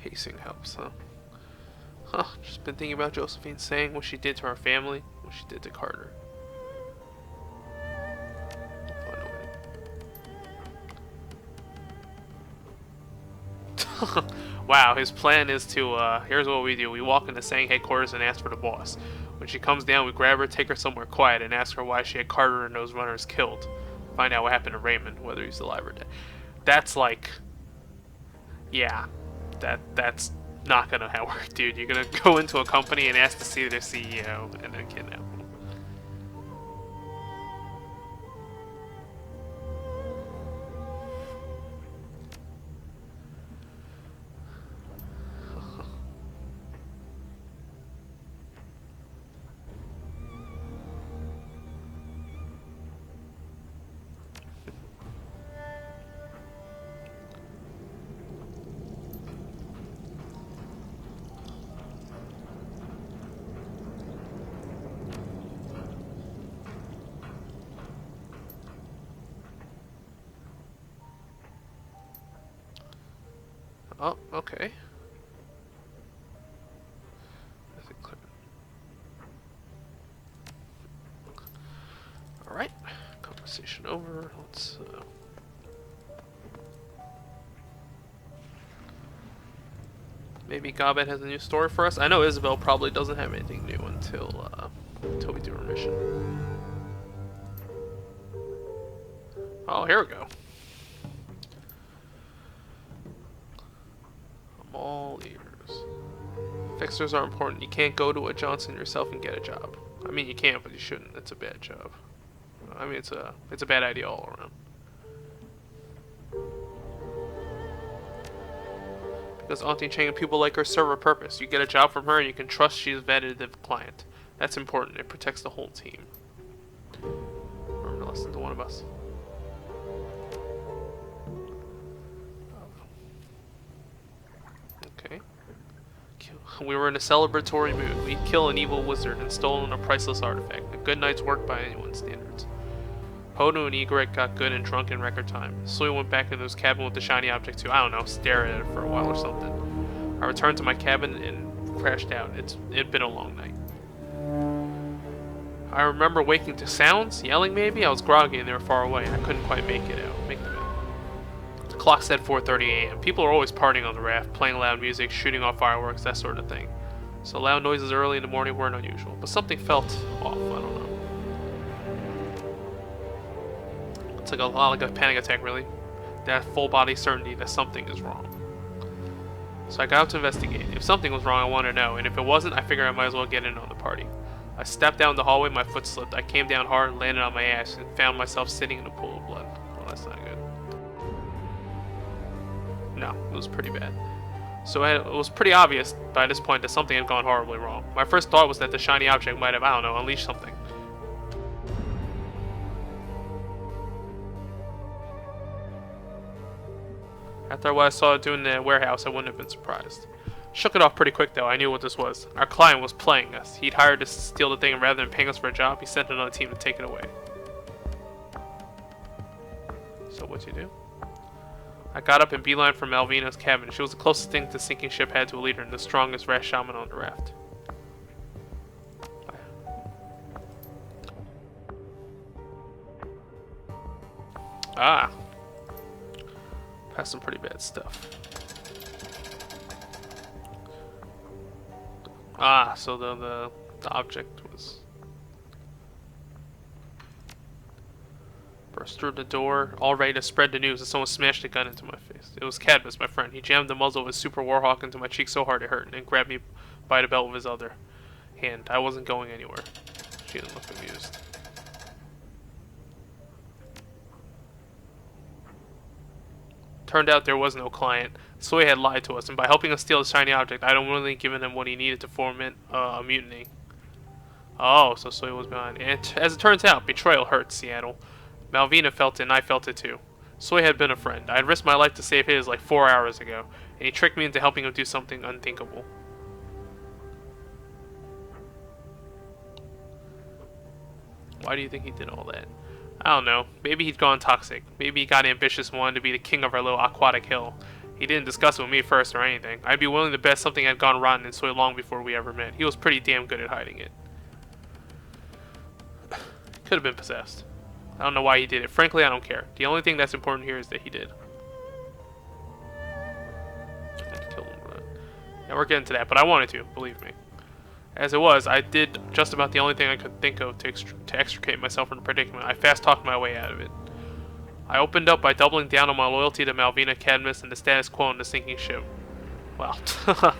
Pacing helps, huh? Huh, just been thinking about Josephine saying what she did to our family, what she did to Carter. Wow, his plan is to, here's what we do. We walk into Sang headquarters and ask for the boss. When she comes down, we grab her, take her somewhere quiet, and ask her why she had Carter and those runners killed. Find out what happened to Raymond, whether he's alive or dead. That's like... Yeah, that's not gonna work, dude. You're gonna go into a company and ask to see their CEO, and then kidnap them. Oh, okay. Alright, conversation over. Let's, maybe Gobet has a new story for us. I know Isabel probably doesn't have anything new until we do our mission. Oh, here we go. I'm all ears. Fixers are important. You can't go to a Johnson yourself and get a job. I mean, you can, but you shouldn't. It's a bad job. I mean, it's a bad idea all around. Because Auntie Chang and people like her serve a purpose. You get a job from her and you can trust she's vetted the client. That's important. It protects the whole team. Remember to listen to one of us. Okay. We were in a celebratory mood. We'd kill an evil wizard and stolen a priceless artifact. A good night's work by anyone's standards. Hodu and Egret got good and drunk in record time. Sui went back into his cabin with the shiny object to, I don't know, stare at it for a while or something. I returned to my cabin and crashed out. It'd been a long night. I remember waking to sounds, yelling maybe. I was groggy and they were far away. I couldn't quite make them out. The clock said 4:30 a.m. People are always partying on the raft, playing loud music, shooting off fireworks, that sort of thing. So loud noises early in the morning weren't unusual, but something felt off. I don't know. It's like a lot like a panic attack, really. That full body certainty that something is wrong. So I got out to investigate. If something was wrong, I wanted to know, and if it wasn't, I figured I might as well get in on the party. I stepped down the hallway, my foot slipped. I came down hard and landed on my ass and found myself sitting in a pool of blood. Well, that's not good. No, it was pretty bad. So it was pretty obvious by this point that something had gone horribly wrong. My first thought was that the shiny object might have, I don't know, unleashed something. After what I saw it doing in the warehouse, I wouldn't have been surprised. Shook it off pretty quick though. I knew what this was. Our client was playing us. He'd hired us to steal the thing, and rather than paying us for a job, he sent another team to take it away. So what'd you do? I got up and beeline for Malvina's cabin. She was the closest thing the sinking ship had to a leader and the strongest rash shaman on the raft. Ah. That's some pretty bad stuff. Ah, so the object was... Burst through the door, all ready to spread the news, and someone smashed a gun into my face. It was Cadmus, my friend. He jammed the muzzle of his Super Warhawk into my cheek so hard it hurt, and grabbed me by the belt with his other hand. I wasn't going anywhere. She didn't look amused. Turned out there was no client. Sui had lied to us, and by helping us steal the shiny object, I'd only given him what he needed to foment a mutiny. Oh, so Sui was behind. And as it turns out, betrayal hurts, Seattle. Malvina felt it, and I felt it too. Sui had been a friend. I had risked my life to save his like 4 hours ago, and he tricked me into helping him do something unthinkable. Why do you think he did all that? I don't know. Maybe he'd gone toxic. Maybe he got ambitious and wanted to be the king of our little aquatic hill. He didn't discuss it with me first or anything. I'd be willing to bet something had gone rotten in Soy long before we ever met. He was pretty damn good at hiding it. Could have been possessed. I don't know why he did it. Frankly, I don't care. The only thing that's important here is that he did. Yeah, we're getting to that, but I wanted to, believe me. As it was, I did just about the only thing I could think of to extricate myself from the predicament. I fast-talked my way out of it. I opened up by doubling down on my loyalty to Malvina, Cadmus, and the status quo in the sinking ship. Well,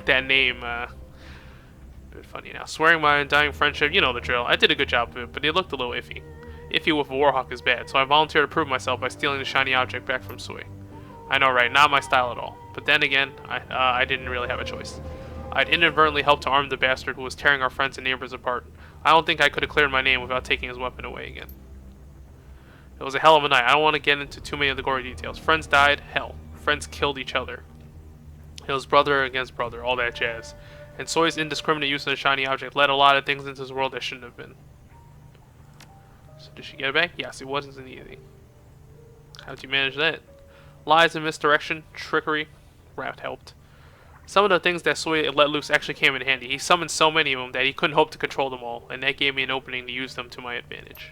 that name, a bit funny now. Swearing my undying friendship, you know the drill. I did a good job of it, but it looked a little iffy. Iffy with a Warhawk is bad, so I volunteered to prove myself by stealing the shiny object back from Sui. I know, right? Not my style at all. But then again, I didn't really have a choice. I'd inadvertently helped to arm the bastard who was tearing our friends and neighbors apart. I don't think I could have cleared my name without taking his weapon away again. It was a hell of a night. I don't want to get into too many of the gory details. Friends died. Hell. Friends killed each other. It was brother against brother. All that jazz. And Soy's indiscriminate use of the shiny object led a lot of things into this world that shouldn't have been. So did she get it back? Yes, it wasn't easy. How'd you manage that? Lies and misdirection. Trickery. Rat helped. Some of the things that Soy let loose actually came in handy. He summoned so many of them that he couldn't hope to control them all, and that gave me an opening to use them to my advantage.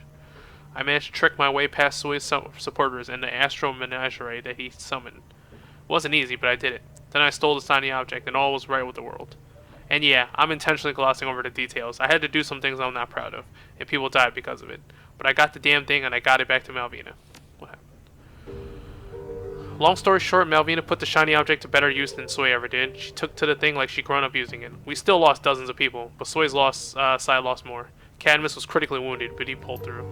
I managed to trick my way past Soy's supporters and the astral menagerie that he summoned. It wasn't easy, but I did it. Then I stole the shiny object, and all was right with the world. And yeah, I'm intentionally glossing over the details. I had to do some things I'm not proud of, and people died because of it. But I got the damn thing, and I got it back to Malvina. What happened? Long story short, Malvina put the shiny object to better use than Soy ever did. She took to the thing like she'd grown up using it. We still lost dozens of people, but Soy's side lost more. Cadmus was critically wounded, but he pulled through.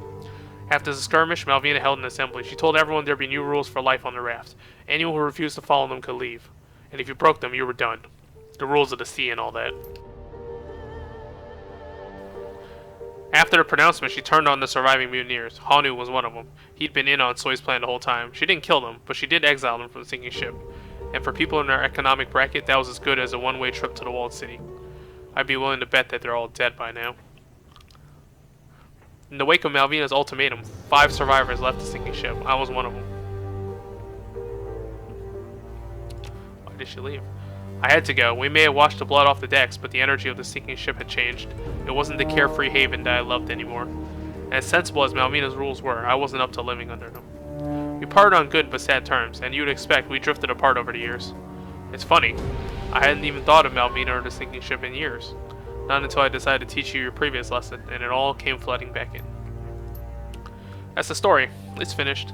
After the skirmish, Malvina held an assembly. She told everyone there'd be new rules for life on the raft. Anyone who refused to follow them could leave. And if you broke them, you were done. The rules of the sea and all that. After the pronouncement, she turned on the surviving mutineers. Hanu was one of them. He'd been in on Soy's plan the whole time. She didn't kill them, but she did exile them from the sinking ship. And for people in their economic bracket, that was as good as a one-way trip to the walled city. I'd be willing to bet that they're all dead by now. In the wake of Malvina's ultimatum, 5 survivors left the sinking ship. I was one of them. Why did she leave? I had to go. We may have washed the blood off the decks, but the energy of the sinking ship had changed. It wasn't the carefree haven that I loved anymore. And as sensible as Malvina's rules were, I wasn't up to living under them. We parted on good but sad terms, and you'd expect we drifted apart over the years. It's funny. I hadn't even thought of Malvina or the sinking ship in years. Not until I decided to teach you your previous lesson, and it all came flooding back in. That's the story. It's finished.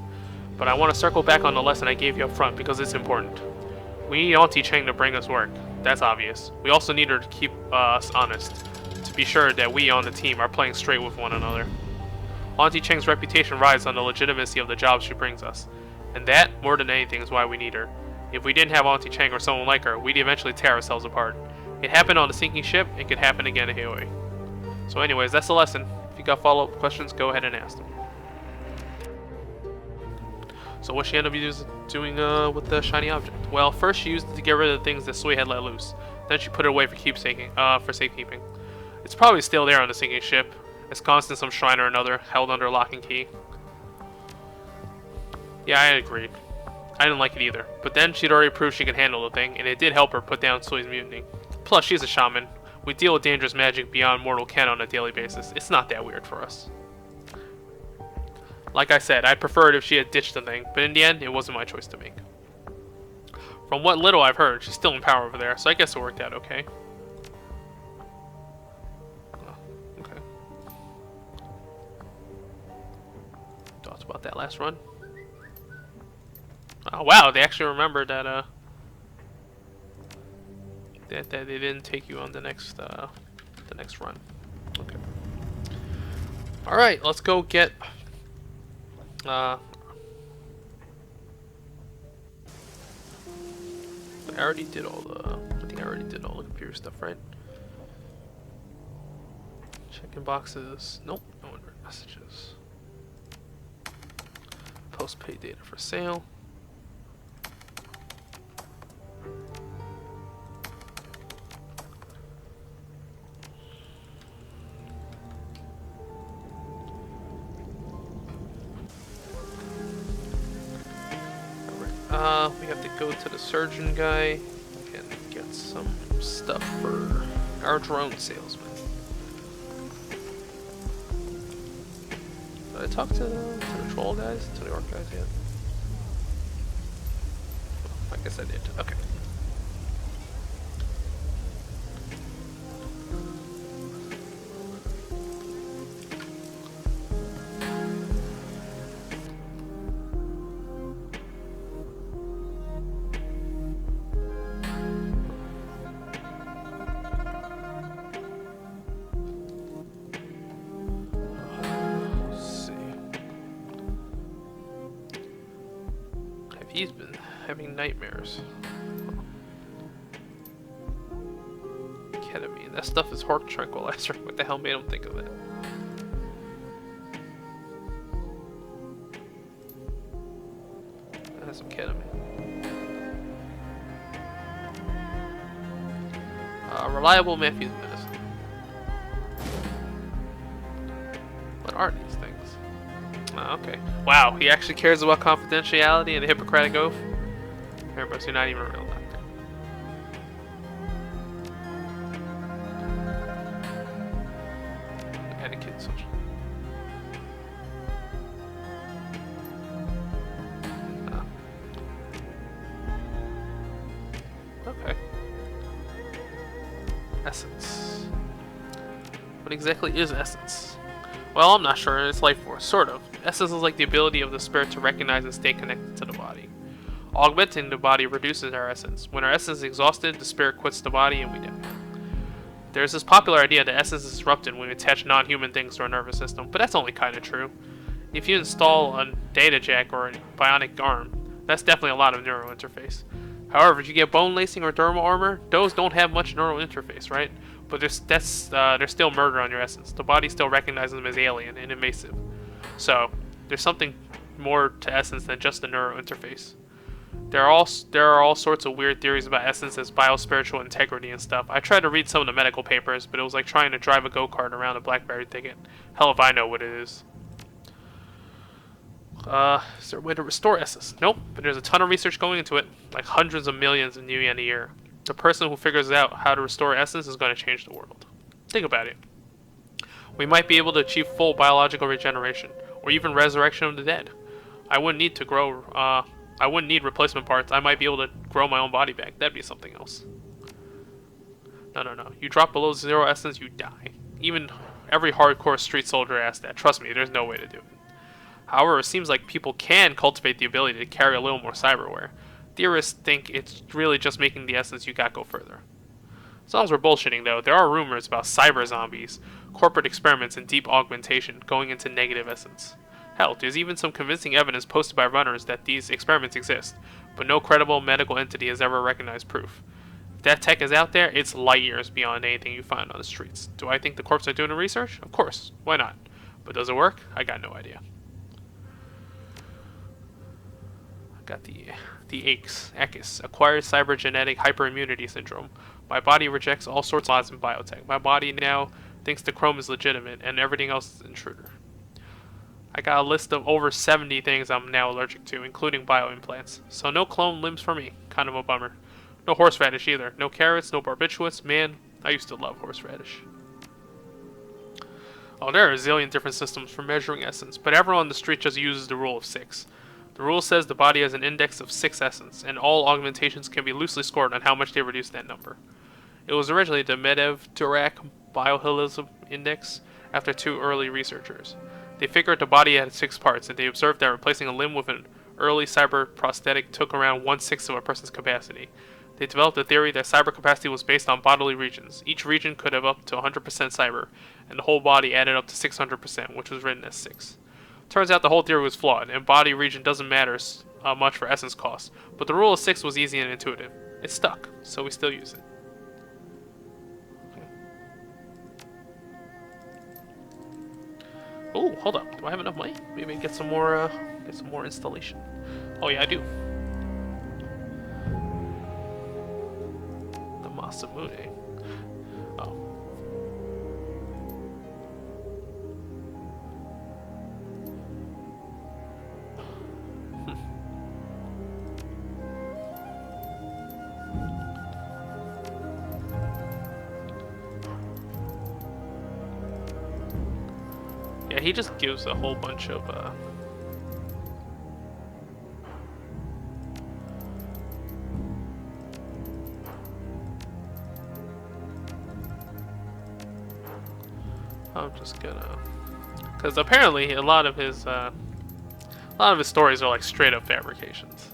But I want to circle back on the lesson I gave you up front because it's important. We need Auntie Cheng to bring us work. That's obvious. We also need her to keep us honest, to be sure that we on the team are playing straight with one another. Auntie Cheng's reputation rides on the legitimacy of the jobs she brings us. And that, more than anything, is why we need her. If we didn't have Auntie Cheng or someone like her, we'd eventually tear ourselves apart. It happened on the sinking ship, it could happen again at Haoi. So anyways, that's the lesson. If you got follow-up questions, go ahead and ask them. So what she ended up doing with the shiny object? Well, first she used it to get rid of the things that Sui had let loose. Then she put it away for safekeeping. It's probably still there on the sinking ship. It's constant some shrine or another, held under lock and key. Yeah, I agreed. I didn't like it either. But then she'd already proved she could handle the thing, and it did help her put down Sui's mutiny. Plus, she's a shaman. We deal with dangerous magic beyond mortal ken on a daily basis. It's not that weird for us. Like I said, I'd prefer it if she had ditched the thing, but in the end, it wasn't my choice to make. From what little I've heard, she's still in power over there, so I guess it worked out okay. Oh, okay. Thoughts about that last run? Oh wow, they actually remembered that that they didn't take you on the next run. Okay. All right, let's go get. I already did all the. I think I already did all the computer stuff, right? Checking boxes. Nope. No unread messages. Postpaid data for sale. We have to go to the surgeon guy and get some stuff for our drone salesman. Did I talk to the troll guys? To the orc guys yet? I guess I did. Okay. He's been having nightmares. Ketamine. That stuff is heart tranquilizer. What the hell made him think of that? That has some ketamine. Reliable Matthew's medicine. What are these things? Oh, okay. Wow, he actually cares about confidentiality and the Hippocratic Oath? Here, bro, you're not even a real doctor. Etiquette social. Oh. Okay. Essence. What exactly is essence? Well, I'm not sure. It's life force, sort of. Essence is like the ability of the spirit to recognize and stay connected to the body. Augmenting the body reduces our essence. When our essence is exhausted, the spirit quits the body and we die. There's this popular idea that essence is disrupted when we attach non-human things to our nervous system, but that's only kind of true. If you install a data jack or a bionic arm, that's definitely a lot of neural interface. However, if you get bone lacing or dermal armor, those don't have much neural interface, right? But there's still murder on your essence. The body still recognizes them as alien and invasive. So, there's something more to essence than just the neural interface. There are all sorts of weird theories about essence as biospiritual integrity and stuff. I tried to read some of the medical papers, but it was like trying to drive a go-kart around a blackberry thicket. Hell if I know what it is. Is there a way to restore essence? Nope, but there's a ton of research going into it, like hundreds of millions in new yen a year. The person who figures out how to restore essence is going to change the world. Think about it. We might be able to achieve full biological regeneration, or even resurrection of the dead. I wouldn't need replacement parts. I might be able to grow my own body back. That'd be something else. No. You drop below 0 essence, you die. Even every hardcore street soldier asks that. Trust me, there's no way to do it. However, it seems like people can cultivate the ability to carry a little more cyberware. Theorists think it's really just making the essence you got go further. As long as we're bullshitting, though, there are rumors about cyber zombies, corporate experiments, and deep augmentation going into negative essence. Hell, there's even some convincing evidence posted by runners that these experiments exist, but no credible medical entity has ever recognized proof. If that tech is out there, it's light years beyond anything you find on the streets. Do I think the corps are doing the research? Of course. Why not? But does it work? I got no idea. I got the ACHIS, Acquired Cybergenetic Hyperimmunity Syndrome. My body rejects all sorts of laws in biotech. My body now thinks the chrome is legitimate and everything else is intruder. I got a list of over 70 things I'm now allergic to, including bioimplants. So no clone limbs for me. Kind of a bummer. No horseradish either. No carrots, no barbiturates. Man, I used to love horseradish. Oh, there are a zillion different systems for measuring essence, but everyone on the street just uses the rule of 6. The rule says the body has an index of 6 essence, and all augmentations can be loosely scored on how much they reduce that number. It was originally the Medvedev-Dirac Bioholism Index after 2 early researchers. They figured the body had 6 parts, and they observed that replacing a limb with an early cyber prosthetic took around 1/6 of a person's capacity. They developed a theory that cyber capacity was based on bodily regions. Each region could have up to 100% cyber, and the whole body added up to 600%, which was written as 6. Turns out the whole theory was flawed, and body region doesn't matter much for essence cost, but the rule of 6 was easy and intuitive. It stuck, so we still use it. Oh, hold up. Do I have enough money? Maybe get some more installation. Oh yeah, I do. The Masamune. Oh. Yeah, he just gives a whole bunch of I'm just gonna, because apparently a lot of his stories are like straight up fabrications.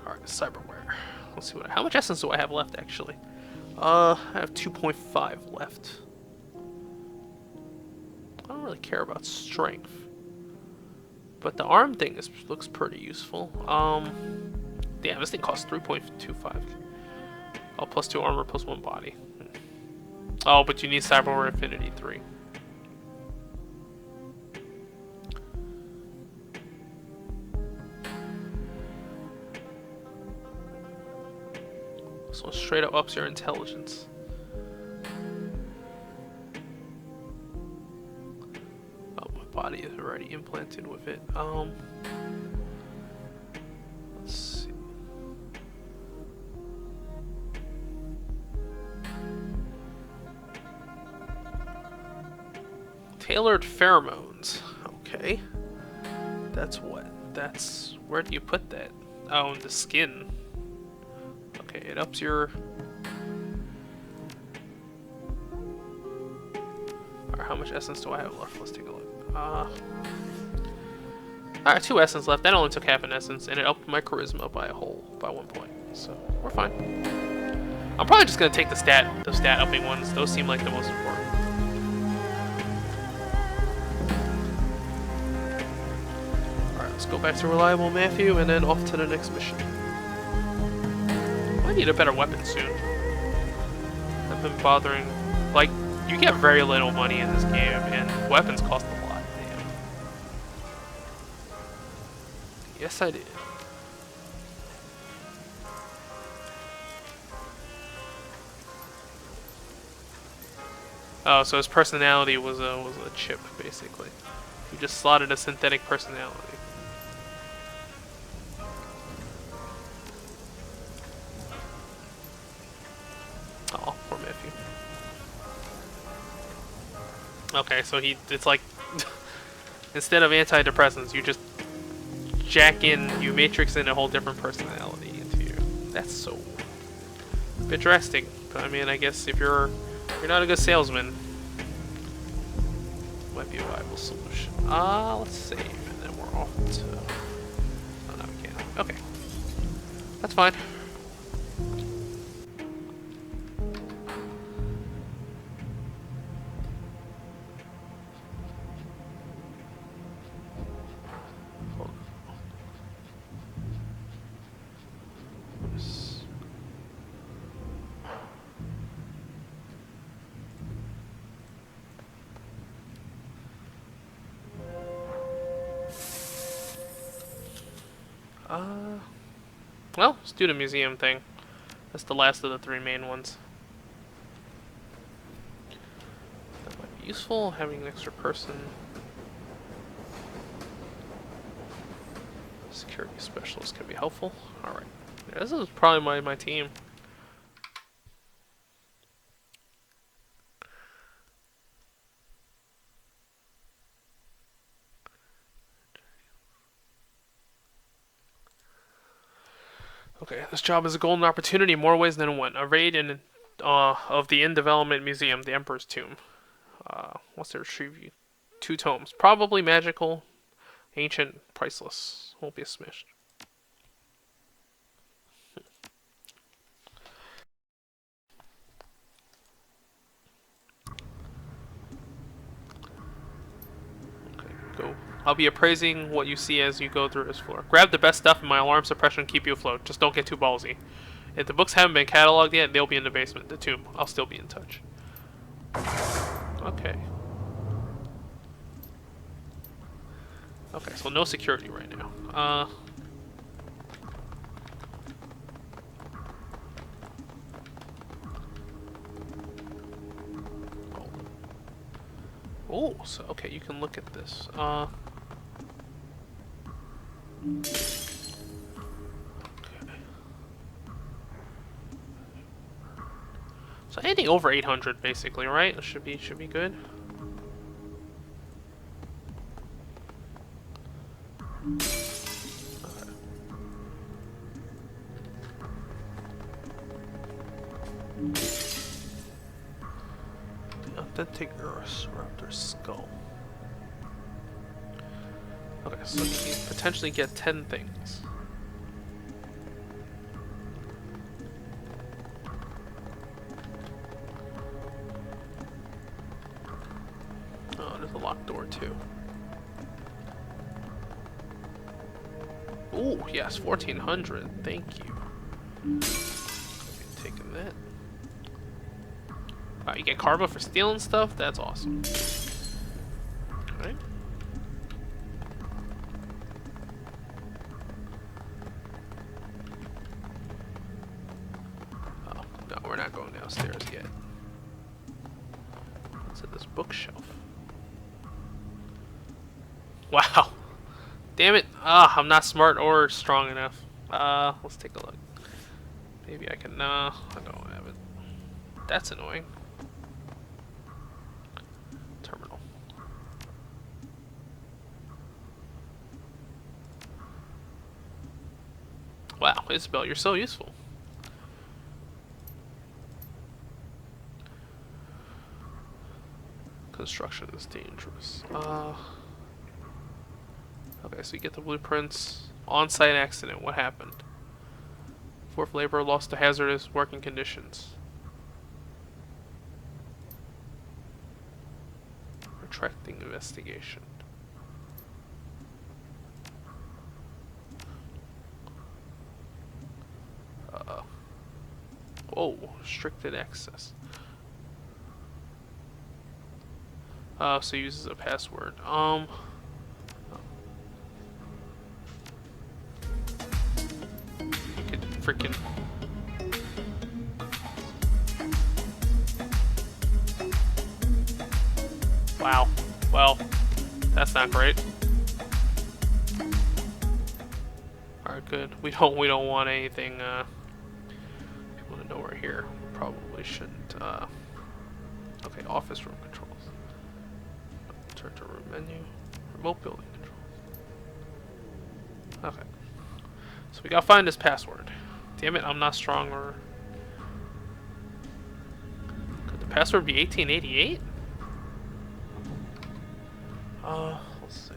All right, cyberware. Let's see how much essence do I have left actually. I have 2.5 left. I don't really care about strength, but the arm thing looks pretty useful. Yeah, this thing costs 3.25. Oh, plus 2 armor, plus 1 body. Oh, but you need Cyberware Affinity 3. So straight up ups your intelligence. Oh, my body is already implanted with it. Let's see. Tailored pheromones. Okay. That's what? That's... Where do you put that? Oh, in the skin. Okay, it ups your... Alright, how much essence do I have left? Let's take a look. Alright, 2 essence left. That only took half an essence, and it upped my charisma by 1 point. So, we're fine. I'm probably just gonna take the stat upping ones. Those seem like the most important. Let's go back to Reliable Matthew and then off to the next mission. I need a better weapon soon. I've been bothering... Like, you get very little money in this game, and weapons cost a lot. Damn. Yes, I did. Oh, so his personality was a chip, basically. You just slotted a synthetic personality. Oh, poor Matthew. Okay, so it's like, instead of antidepressants, you just you matrix in a whole different personality into you. That's so a bit drastic. But I mean, I guess if you're not a good salesman, might be a viable solution. Let's save, and then we're off to... Oh, no, we can't. Okay. That's fine. Well, let's do the museum thing. That's the last of the 3 main ones. That might be useful, having an extra person. Security specialist can be helpful. Alright. Yeah, this is probably my team. Okay, this job is a golden opportunity in more ways than one. A raid of the in-development museum, the Emperor's Tomb. What's their retrieve? 2 tomes. Probably magical, ancient, priceless. Won't be a smish. Okay, go. I'll be appraising what you see as you go through this floor. Grab the best stuff and my alarm suppression keep you afloat. Just don't get too ballsy. If the books haven't been cataloged yet, they'll be in the basement, the tomb. I'll still be in touch. Okay. Okay, so no security right now. Oh, so okay, you can look at this. So anything over 800, basically, right? It should be good. Authentic Raptor skull. Okay, so we can potentially get 10 things. Oh, there's a locked door too. Ooh, yes, 1400. Thank you. Taking that. Wow, you get karma for stealing stuff? That's awesome. Alright. Oh, no, we're not going downstairs yet. What's at this bookshelf? Wow. Damn it. Ah, I'm not smart or strong enough. Let's take a look. Maybe I can, I don't have it. That's annoying. Terminal. Wow, Isabel, you're so useful. Construction is dangerous. Okay, so you get the blueprints. On-site accident, what happened? Fourth laborer lost to hazardous working conditions. Retracting investigation. Oh, restricted access. So uses a password. You could freaking. Wow. Well, that's not great. Alright, good. We don't want anything, people to know we're here. Probably shouldn't, okay, office room controls. Turn to room menu. Remote building controls. Okay. So we gotta find this password. Damn it, I'm not strong or... Could the password be 1888? Let's see.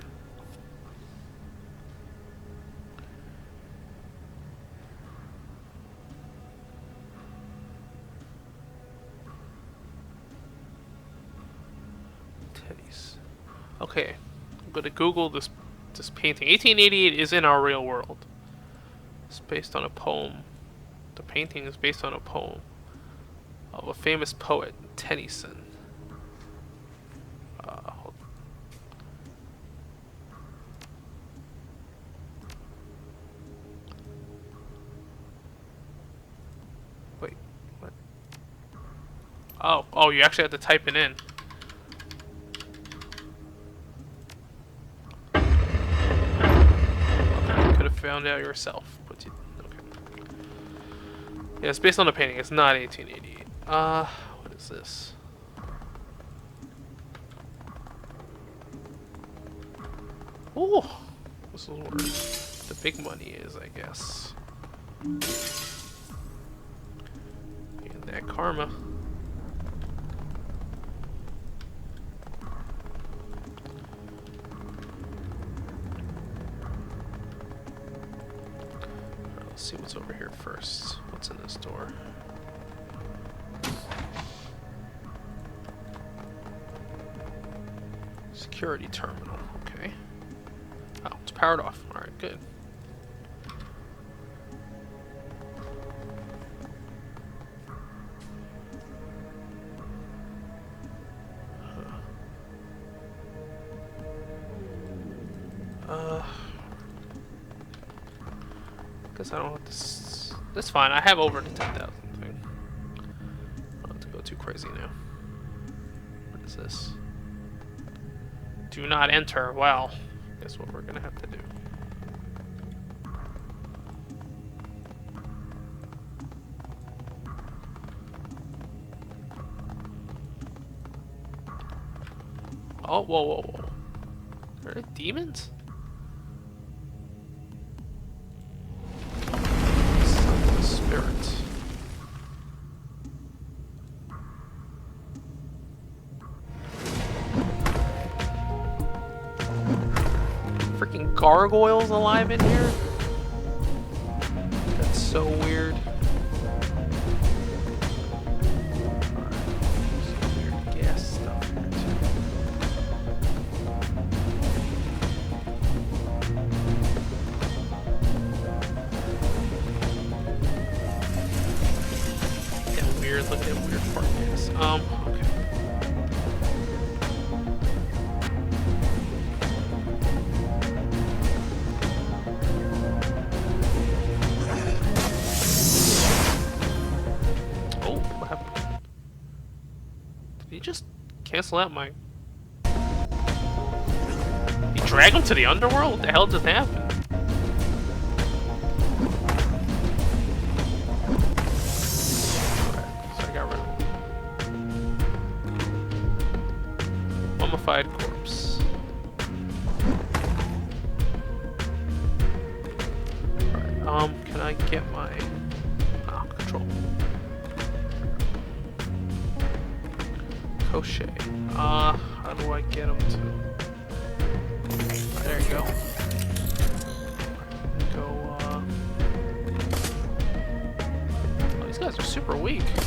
Teddy's. Okay, I'm gonna Google this painting. 1888 is in our real world. It's based on a poem. The painting is based on a poem of a famous poet, Tennyson. Wait, what? Oh, you actually have to type it in. You could have found out yourself, but you, okay. Yeah, it's based on a painting. It's not 1888. What is this? Ooh, this is where the big money is, I guess. And that karma. Alright, let's see what's over here first. What's in this door? Security terminal, okay. Oh, it's powered off. Alright, good. Guess I don't have to. That's fine. I have over the 10,000 thing. I don't have to go too crazy now. What is this? Do not enter. Well, guess what we're gonna have to do. Oh, whoa, whoa, whoa. Are there demons? Spirits. gargoyles alive in here? That's so weird. Some weird gas stuff here too. That weird, look at that weird fart gas. Okay. Just cancel out my... You drag him to the underworld? What the hell just happened? Alright, so I got rid of him. Mummified corpse. Alright, can I get my... control. Crochet. How do I get him to... There you go. Go, Oh, these guys are super weak. Okay.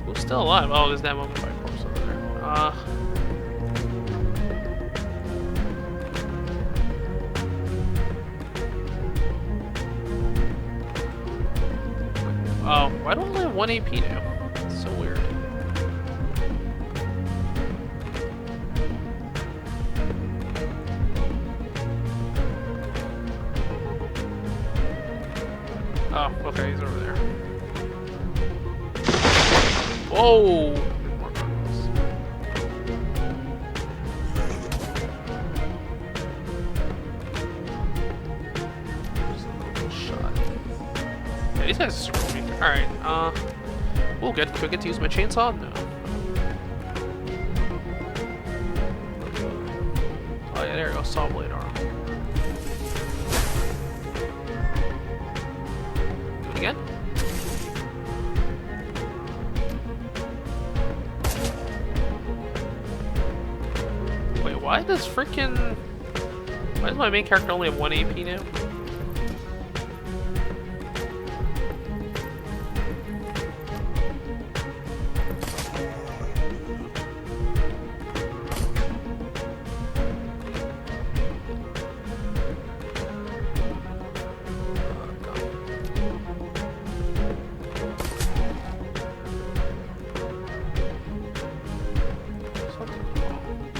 Who's still alive? Oh, there's that mummified corpse over there. Oh, why don't I have 1 AP now? It's so weird. Oh, okay, he's over there. Whoa! More gargoyles. Just a little shot. Yeah, these guys are super weak. Alright, oh, good. Do I get to use my chainsaw? No. Oh yeah, there you go. Saw blade arm. Do it again. Wait, why does freaking... Why does my main character only have 1 AP now?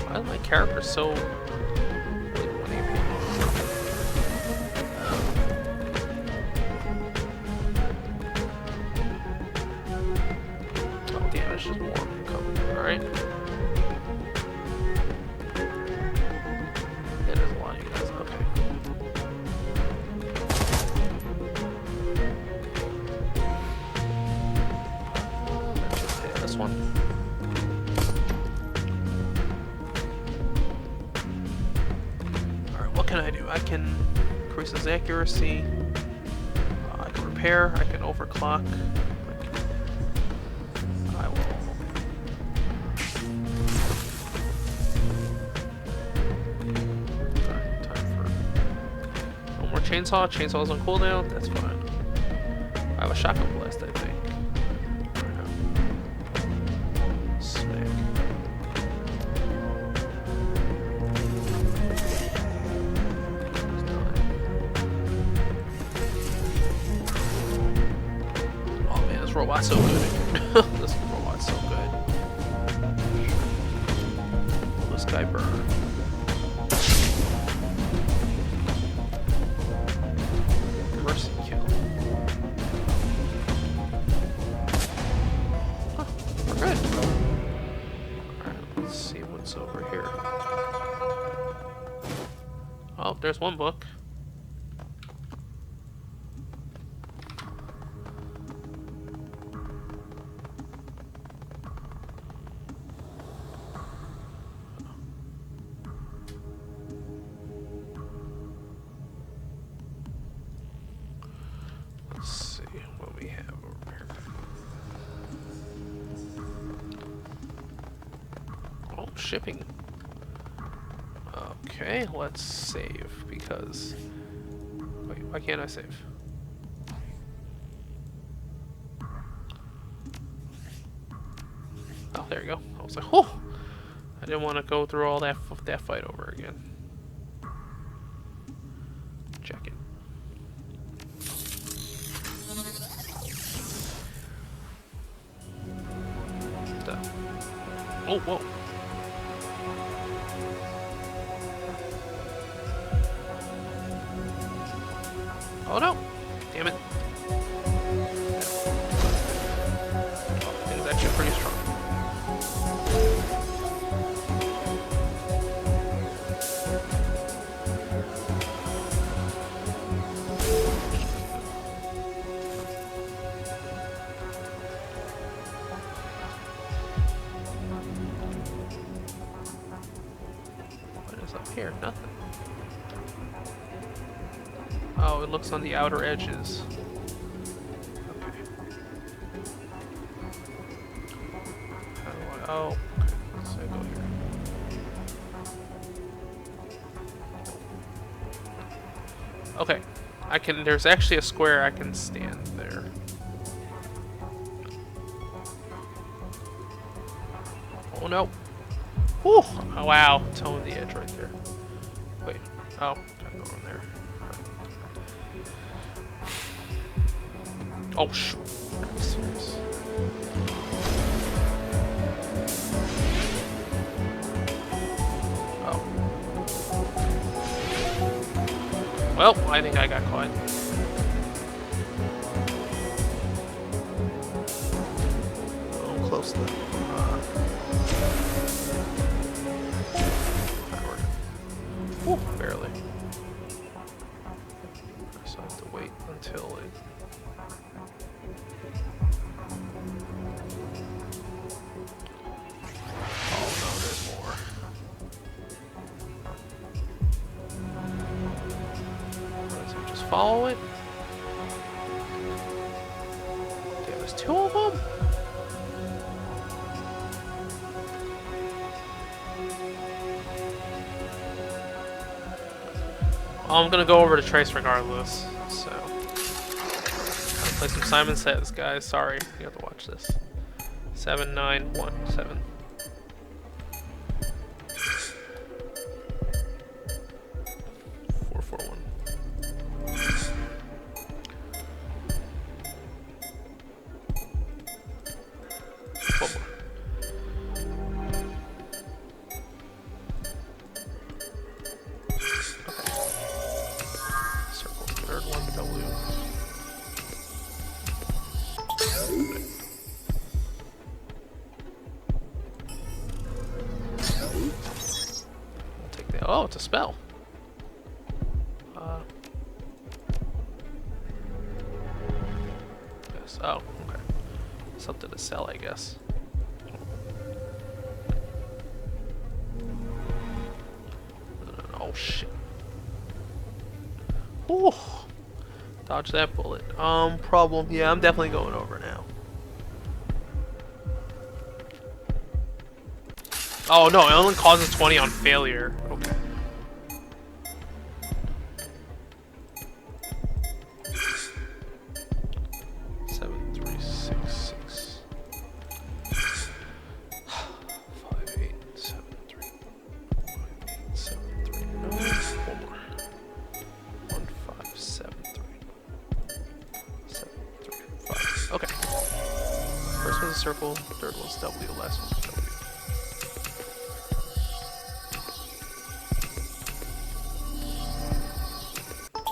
Why is my character so... Oh damn, it's just more coming. Alright. Yeah, there's a lot of you guys. Okay. Let's just hit this one. What can I do? I can increase his accuracy, I can repair, I can overclock, I will... Alright, time for one more chainsaw. Chainsaw's on cooldown, that's fine. I have a shotgun blast, I think. Smack. This robot's so good. This robot's so good. Will this guy burn? Mercy kill. Huh, we're good. Alright, let's see what's over here. Oh, there's one book. Let's see what we have over here. Oh, shipping. Okay. Okay, let's save because... Wait, why can't I save? Oh, there you go. I was like, whew! I didn't want to go through all that fight over again. Check it. Oh, whoa. Oh no! Damn it. Oh, things actually pretty strong. What is up here? Nothing. Oh, it looks on the outer edges. Okay. How do I... Oh, okay. Let's go here. Okay. I can... There's actually a square I can stand there. Oh, no. Whew! Oh, wow. Tone the edge right there. Wait. Oh, gotta go in there. Oh, shoot. Are you serious? Oh. Well, I think I got caught. Oh, close to Whew, barely. So I have to wait until it... Oh no, there's more. So just follow it. Damn, there's two of them? I'm gonna go over to Trace regardless, so... I'll play some Simon Says, guys. Sorry, you have to watch this. 7-9-1-7. Oh, it's a spell. Yes. Oh, okay. Something to sell, I guess. Oh shit. Ooh. Dodge that bullet. Problem. Yeah, I'm definitely going over now. Oh no, it only causes 20 on failure. Okay. Okay. First one's a circle, third one's W, last one's W.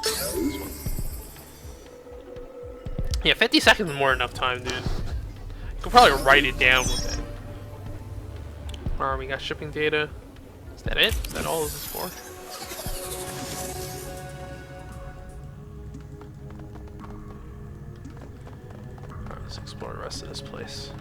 This one. Yeah, 50 seconds is more than enough time, dude. You could probably write it down with it. Alright, we got shipping data. Is that it? Is that all this is for? Let's explore the rest of this place.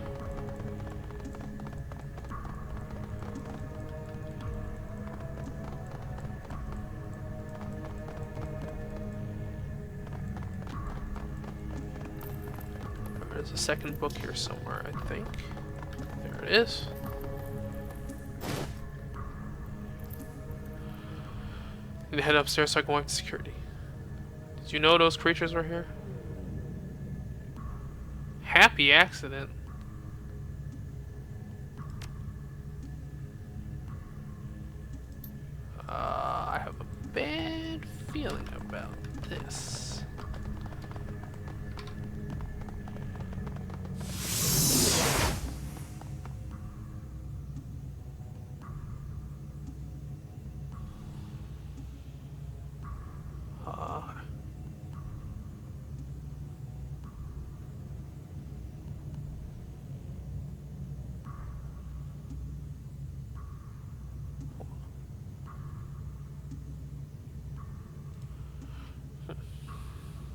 There's a second book here somewhere, I think. There it is. need to head upstairs so I can walk to security. Did you know those creatures were here? Happy accident. I have a bad feeling about this.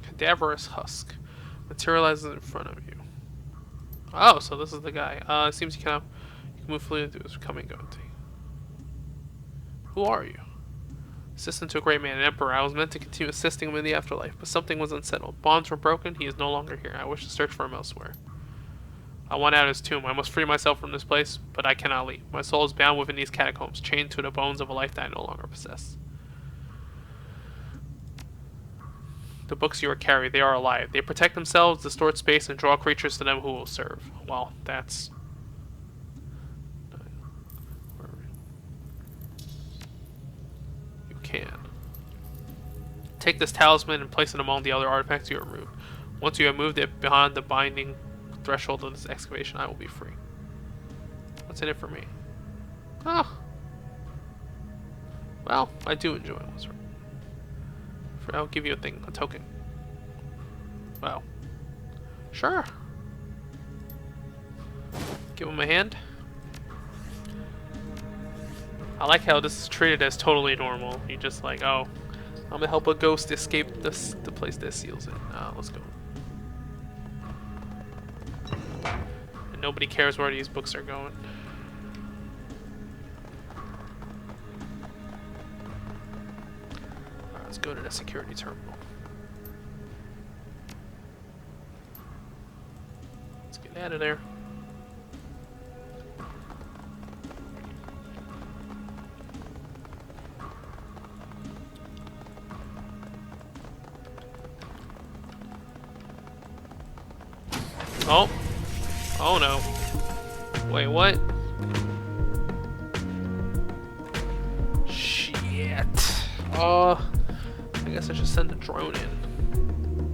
Cadaverous husk materializes in front of you. Oh, so this is the guy. It seems you can move freely through his coming going. Who are you? Assistant to a great man, an emperor. I was meant to continue assisting him in the afterlife, but something was unsettled. Bonds were broken. He is no longer here. I wish to search for him elsewhere. I want out of his tomb. I must free myself from this place, but I cannot leave. My soul is bound within these catacombs, chained to the bones of a life that I no longer possess. The books you are carried, they are alive. They protect themselves, distort space, and draw creatures to them who will serve. Well, that's... You can. Take this talisman and place it among the other artifacts you have removed. Once you have moved it beyond the binding threshold of this excavation, I will be free. What's in it for me? Oh. Well, I do enjoy what's right. I'll give you a token. Well, sure. Give him a hand. I like how this is treated as totally normal. You just like, oh, I'm gonna help a ghost escape the place that seals it. Let's go. And nobody cares where these books are going. Let's go to the security terminal. Let's get out of there. Oh. Oh no. Wait, what? Shit. I guess I should send a drone in.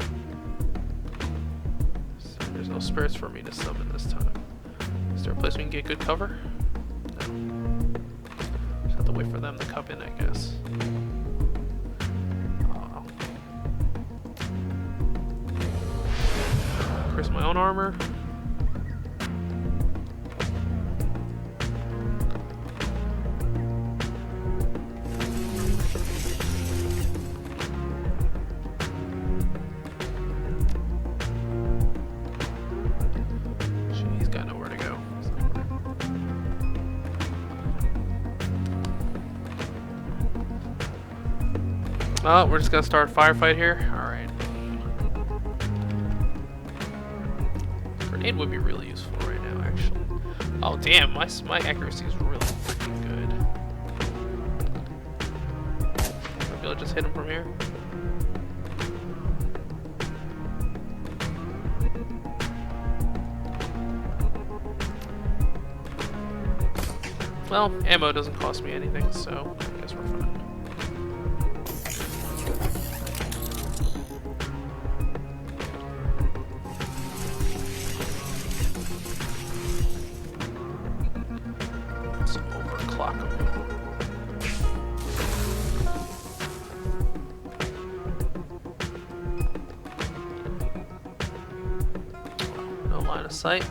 So there's no spirits for me to summon this time. Is there a place we can get good cover? No. Just have to wait for them to come in, I guess. Here's my own armor. Oh, we're just gonna start a firefight here. Alright. Grenade would be really useful right now, actually. Oh, damn, my accuracy is really freaking good. Maybe I'll just hit him from here. Well, ammo doesn't cost me anything, so I guess we're fine. No line of sight.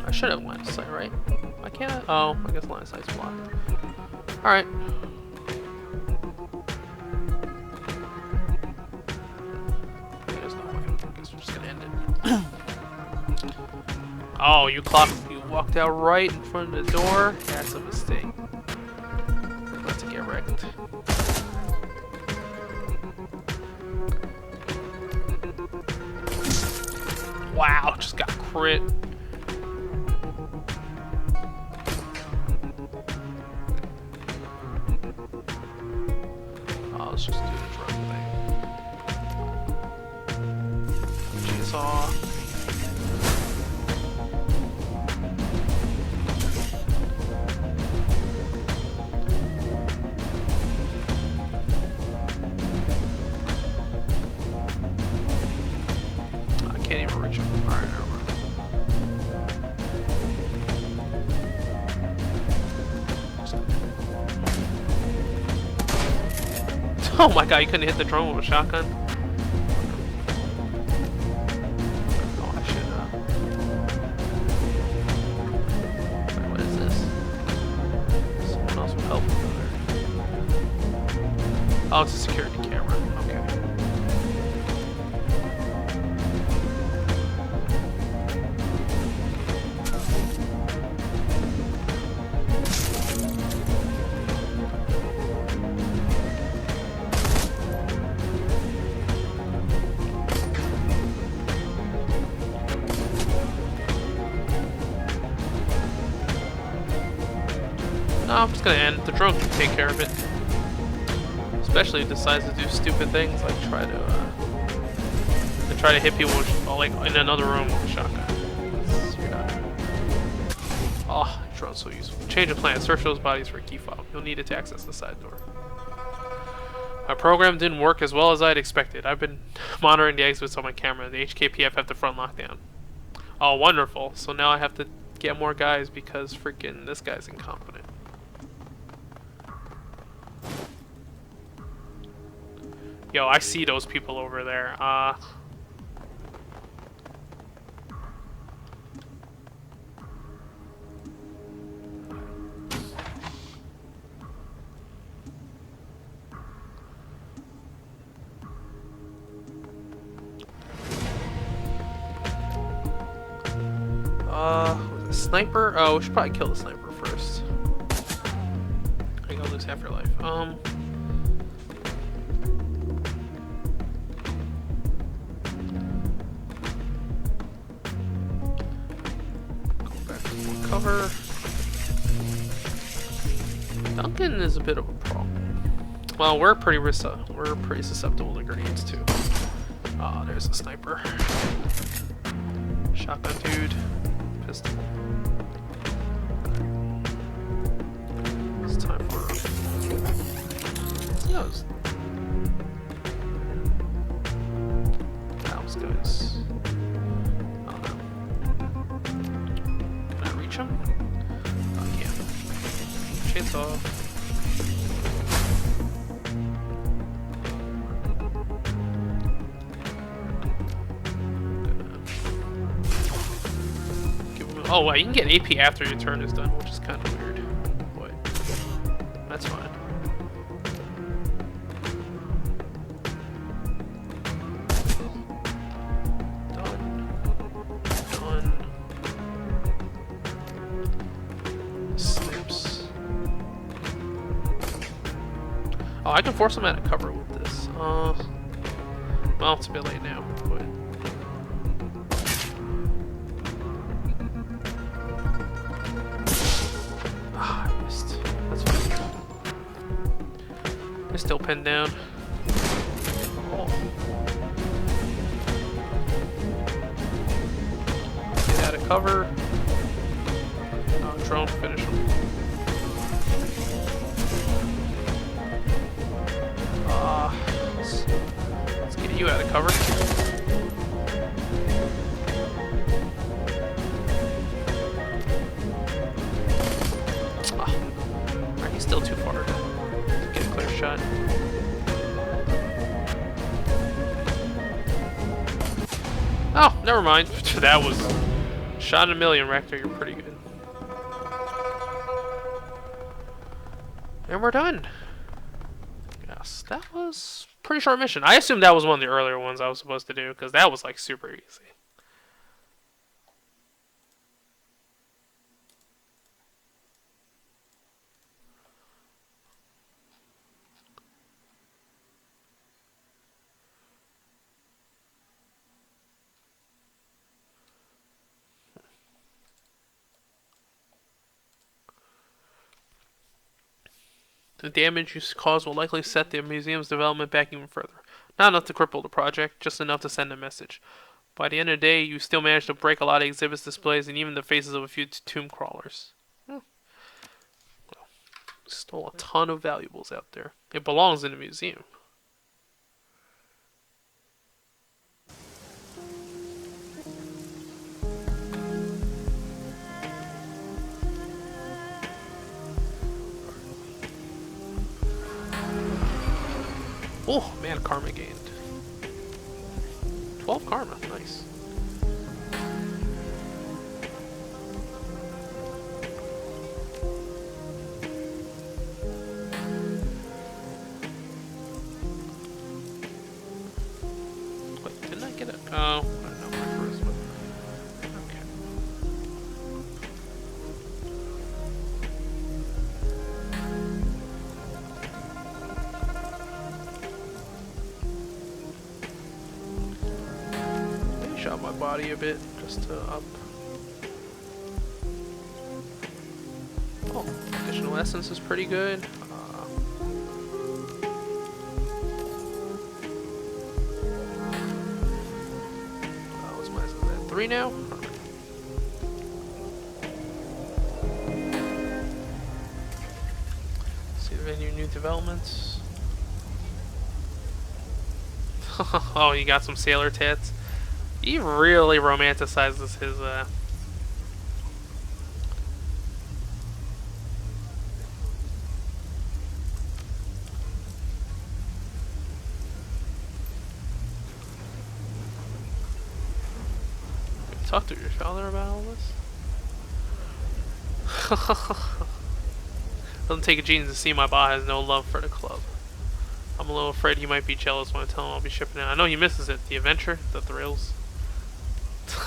I should have line of sight, right? I can't. Oh, I guess line of sight's blocked. Alright. There's no way. I guess we're just gonna end it. Oh, you walked out right in front of the door? That's a mistake. We're about to get wrecked. Wow, just got crit. let's just do the drone thing. Chainsaw. I can't even reach him. Alright, never mind. Oh my god, you couldn't hit the drone with a shotgun? Oh, I should, Wait, what is this? Someone else will help over there. Oh, it's a security camera. Okay. No, I'm just gonna end. The drone can take care of it. Especially if it decides to do stupid things like try to hit people with, like in another room with a shotgun. You're not. Oh, the drone's so useful. Change of plan. Search those bodies for a key fob. You'll need it to access the side door. My program didn't work as well as I'd expected. I've been monitoring the exits on my camera. The HKPF have the front lockdown. Oh, wonderful. So now I have to get more guys because freaking this guy's incompetent. Yo, I see those people over there. Was it a sniper? Oh, we should probably kill the sniper first. I think I'll lose half your life. Cover. Duncan is a bit of a problem. Well, we're pretty susceptible to grenades too. Ah, oh, there's a sniper. Shotgun dude. Pistol. It's time for. That was guys. Him? Oh, I can't. Chainsaw. Oh, wow, you can get AP after your turn is done, which is kind of weird. But that's fine. Oh, I can force him out of cover with this. Well, it's a bit late now, but... Ah, I missed. That's fine. They're still pinned down. Oh. Get out of cover. Drone, finish him. Let's get you out of cover. Alright, he's still too far to get a clear shot. Oh, never mind. That was shot in a million, Rector. You're pretty good. And we're done. Yes, that was a pretty short mission. I assumed that was one of the earlier ones I was supposed to do, because that was like super easy. The damage you cause will likely set the museum's development back even further. Not enough to cripple the project, just enough to send a message. By the end of the day, you still managed to break a lot of exhibits, displays, and even the faces of a few tomb crawlers. Well, stole a ton of valuables out there. It belongs in a museum. Oh, man, karma gained. 12 karma, nice. Wait, didn't I get it? Oh, I don't know my first one. Okay. Shot my body a bit just to up. Oh, additional essence is pretty good. What's my essence at? 3 now? See if any new developments. Oh, you got some sailor tats. He really romanticizes his, Talk to your father about all this? Doesn't take a genius to see my ba has no love for the club. I'm a little afraid he might be jealous when I tell him I'll be shipping out. I know he misses it. The adventure, the thrills.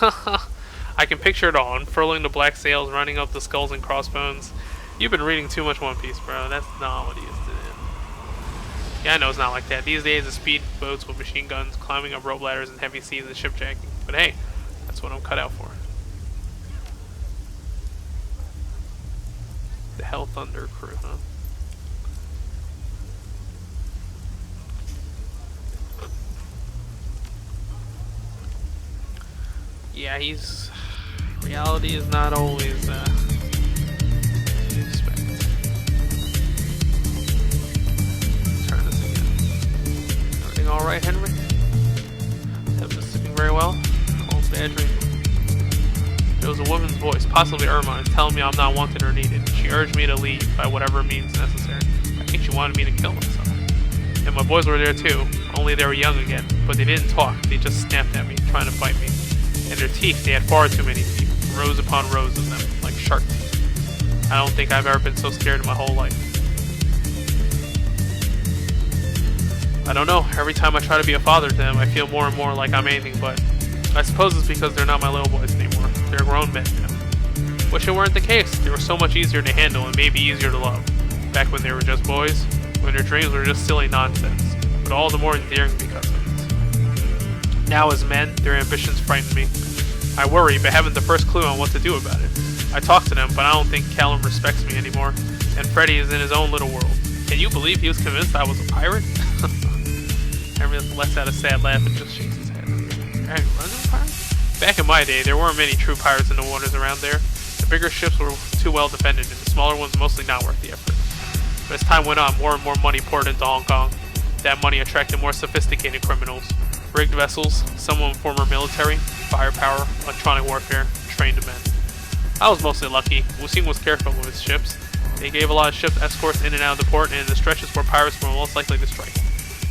I can picture it all, unfurling the black sails, running up the skulls and crossbones. You've been reading too much One Piece, bro. That's not what he is doing. Yeah, I know it's not like that. These days, it's speed boats with machine guns, climbing up rope ladders in heavy seas and shipjacking. But hey, that's what I'm cut out for. The Hell Thunder crew, huh? Yeah, he's... reality is not always, what you expect. Try this again. Everything alright, Henry? Have been sleeping very well? Almost bad dream. There was a woman's voice, possibly Ermine, telling me I'm not wanted or needed. She urged me to leave by whatever means necessary. I think she wanted me to kill myself. And my boys were there too, only they were young again. But they didn't talk, they just snapped at me, trying to bite me. And their teeth, they had far too many teeth, rows upon rows of them, like shark teeth. I don't think I've ever been so scared in my whole life. I don't know, every time I try to be a father to them, I feel more and more like I'm anything but. I suppose it's because they're not my little boys anymore. They're grown men now. Wish it weren't the case. They were so much easier to handle and maybe easier to love. Back when they were just boys, when their dreams were just silly nonsense, but all the more endearing because of it. Now as men, their ambitions frighten me. I worry, but haven't the first clue on what to do about it. I talk to them, but I don't think Callum respects me anymore, and Freddy is in his own little world. Can you believe he was convinced I was a pirate? Henry lets out a sad laugh and just shakes his head. Right, back in my day, there weren't many true pirates in the waters around there. The bigger ships were too well defended, and the smaller ones mostly not worth the effort. But as time went on, more and more money poured into Hong Kong. That money attracted more sophisticated criminals. Rigged vessels, some of them former military, firepower, electronic warfare, trained men. I was mostly lucky. Wuxing was careful with his ships. They gave a lot of ships escorts in and out of the port and in the stretches where pirates were most likely to strike.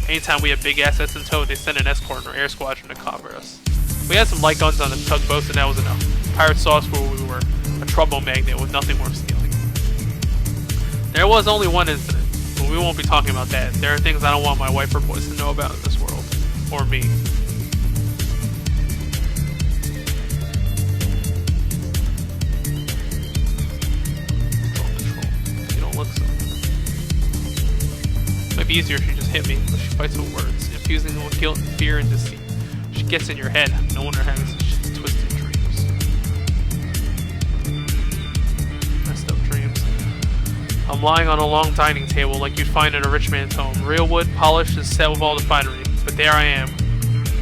Anytime we had big assets in tow, they sent an escort or air squadron to cover us. We had some light guns on the tugboats and that was enough. Pirates saw us for who we were, a trouble magnet with nothing worth stealing. There was only one incident, but we won't be talking about that. There are things I don't want my wife or boys to know about in this world. Or me. Control. You don't look so. Might be easier if you just hit me, but she fights with words, infusing them with guilt, fear, and deceit. She gets in your head. No wonder having such twisted dreams. Messed up dreams. I'll I'm lying on a long dining table like you'd find in a rich man's home. Real wood, polished, and set with all the finery. But there I am,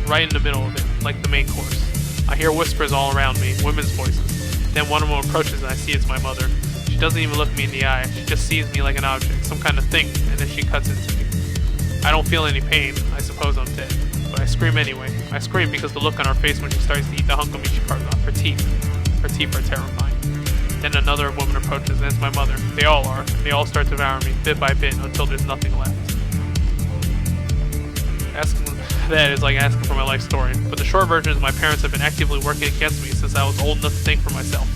right in the middle of it, like the main course. I hear whispers all around me, women's voices. Then one of them approaches and I see it's my mother. She doesn't even look me in the eye. She just sees me like an object, some kind of thing, and then she cuts into me. I don't feel any pain. I suppose I'm dead. But I scream anyway. I scream because the look on her face when she starts to eat the hunk of meat she carves off. Her teeth. Her teeth are terrifying. Then another woman approaches, and it's my mother. They all are. They all start to devour me, bit by bit, until there's nothing left. Asking that is like asking for my life story. But the short version is my parents have been actively working against me since I was old enough to think for myself.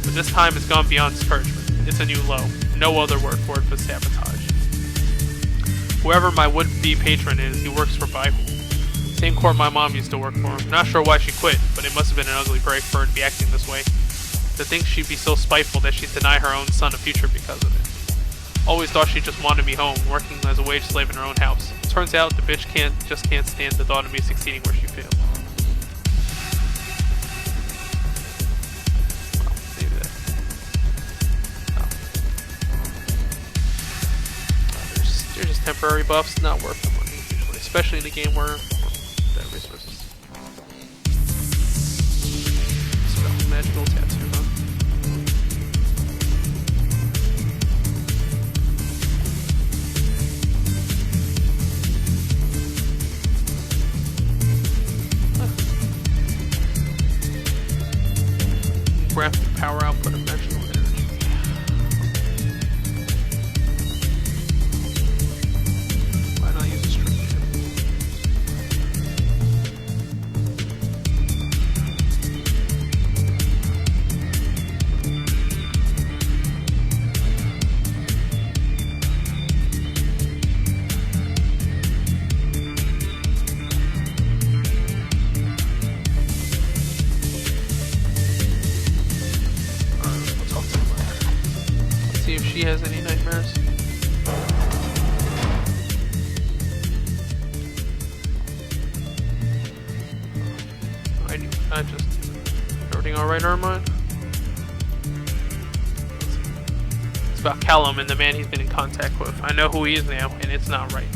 But this time it's gone beyond discouragement. It's a new low. No other word for it but sabotage. Whoever my would-be patron is, he works for Bible. Same court my mom used to work for. I'm not sure why she quit, but it must have been an ugly break for her to be acting this way. To think she'd be so spiteful that she'd deny her own son a future because of it. Always thought she just wanted me home, working as a wage slave in her own house. Turns out the bitch just can't stand the thought of me succeeding where she failed. Well, maybe that. They're just temporary buffs, not worth the money usually, especially in a game where that resources. Spell magical tattoo, huh? Graphic power output of magical energy. Why not use a string? See if she has any nightmares. I just everything alright in our mind? It's about Callum and the man he's been in contact with. I know who he is now, and it's not right.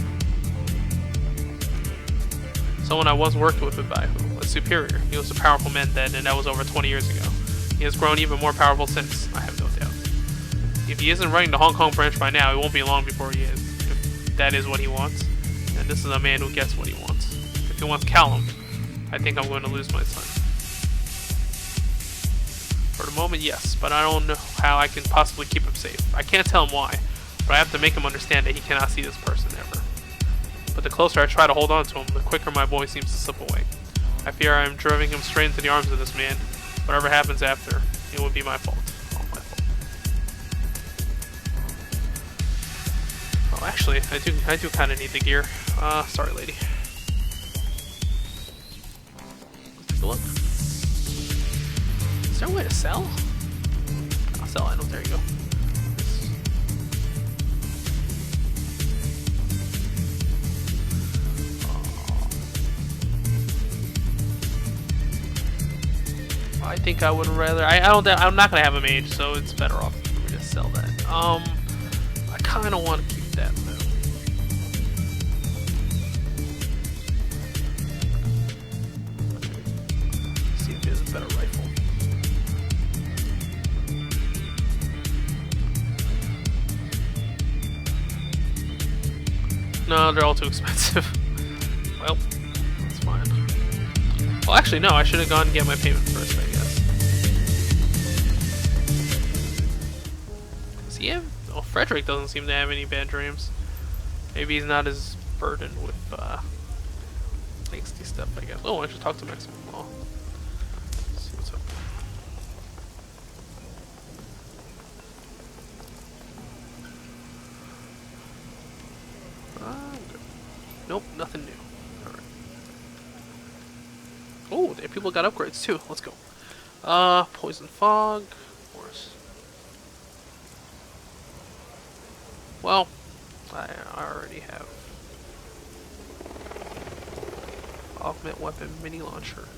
Someone I once worked with by who was superior. He was a powerful man then, and that was over 20 years ago. He has grown even more powerful since, I have no doubt. If he isn't running the Hong Kong branch by now, it won't be long before he is. If that is what he wants. And this is a man who gets what he wants. If he wants Callum, I think I'm going to lose my son. For the moment, yes, but I don't know how I can possibly keep him safe. I can't tell him why, but I have to make him understand that he cannot see this person ever. But the closer I try to hold on to him, the quicker my boy seems to slip away. I fear I am driving him straight into the arms of this man. Whatever happens after, it would be my fault. Oh, actually, I do kind of need the gear. Sorry, lady. Let's take a look. Is there a way to sell? I'll sell items. There you go. I think I would rather. I'm not gonna have a mage, so it's better off for me to sell that. I kind of want to keep that though. See if there's a better rifle. No, they're all too expensive. Well, that's fine. Well, actually, no. I should have gone and get my payment first, I guess. Does he have? Oh, Frederick doesn't seem to have any bad dreams. Maybe he's not as burdened with angsty stuff, I guess. Oh, I should talk to Maximum Law. Let's see what's up. Good. Nope, nothing new. Alright. Oh, there people got upgrades too. Let's go. Poison Fog. Of course. Well, I already have augment weapon mini launcher.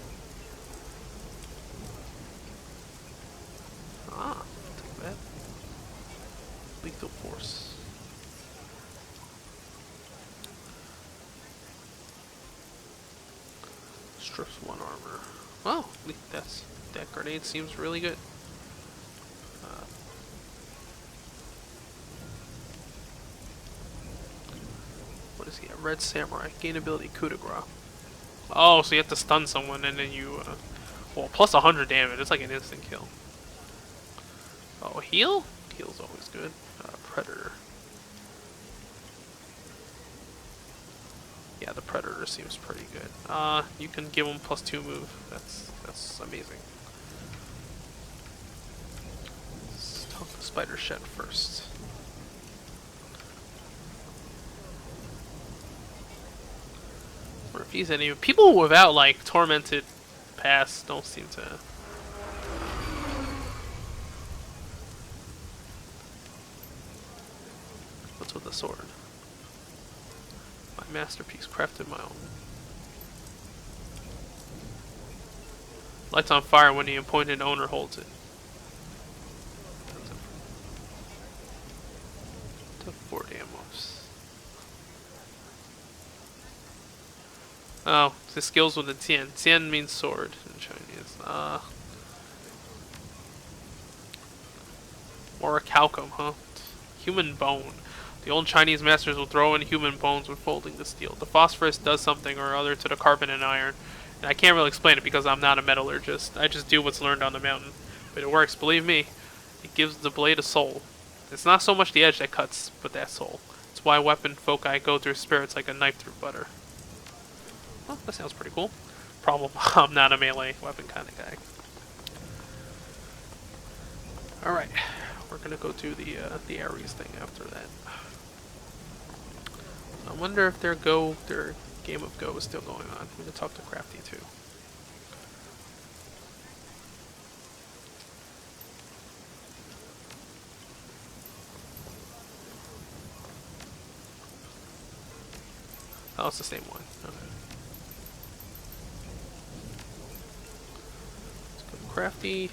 Take that. Lethal force. Strips 1 armor. Oh, that grenade seems really good. What is he? A red samurai. Gain ability coup de grace. Oh, so you have to stun someone and then you, well, plus 100 damage. It's like an instant kill. Oh, heal? Heal's always good. Predator. Yeah, the Predator seems pretty good. You can give him +2 move. That's amazing. Let's talk to Spider Shed first. Or if he's any people without like tormented past don't seem to. What's with the sword? My masterpiece, crafted my own. Lights on fire when the appointed owner holds it. Took 4 damos. Oh, the skills with the Tian. Tian means sword in Chinese. Orichalcum, huh? Human bone. The old Chinese masters will throw in human bones when folding the steel. The phosphorus does something or other to the carbon and iron. And I can't really explain it because I'm not a metallurgist. I just do what's learned on the mountain. But it works, believe me. It gives the blade a soul. It's not so much the edge that cuts, but that soul. It's why weapon foci go through spirits like a knife through butter. Well, that sounds pretty cool. Problem, I'm not a melee weapon kind of guy. Alright, we're gonna go do the Ares thing after that. I wonder if their game of Go is still going on. We can talk to Crafty too. Oh, it's the same one. Okay. Let's go to Crafty.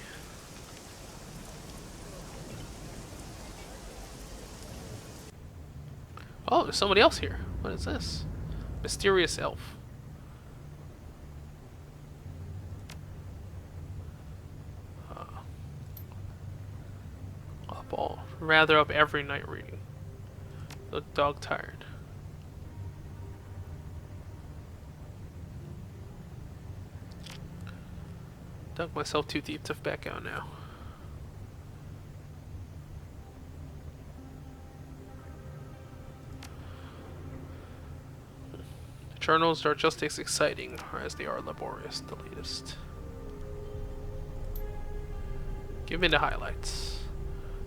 Oh, there's somebody else here. What is this? Mysterious elf. Up all. Rather up every night reading. Look dog tired. Dug myself too deep to back out now. Journals are just as exciting as they are laborious, the latest. Give me the highlights.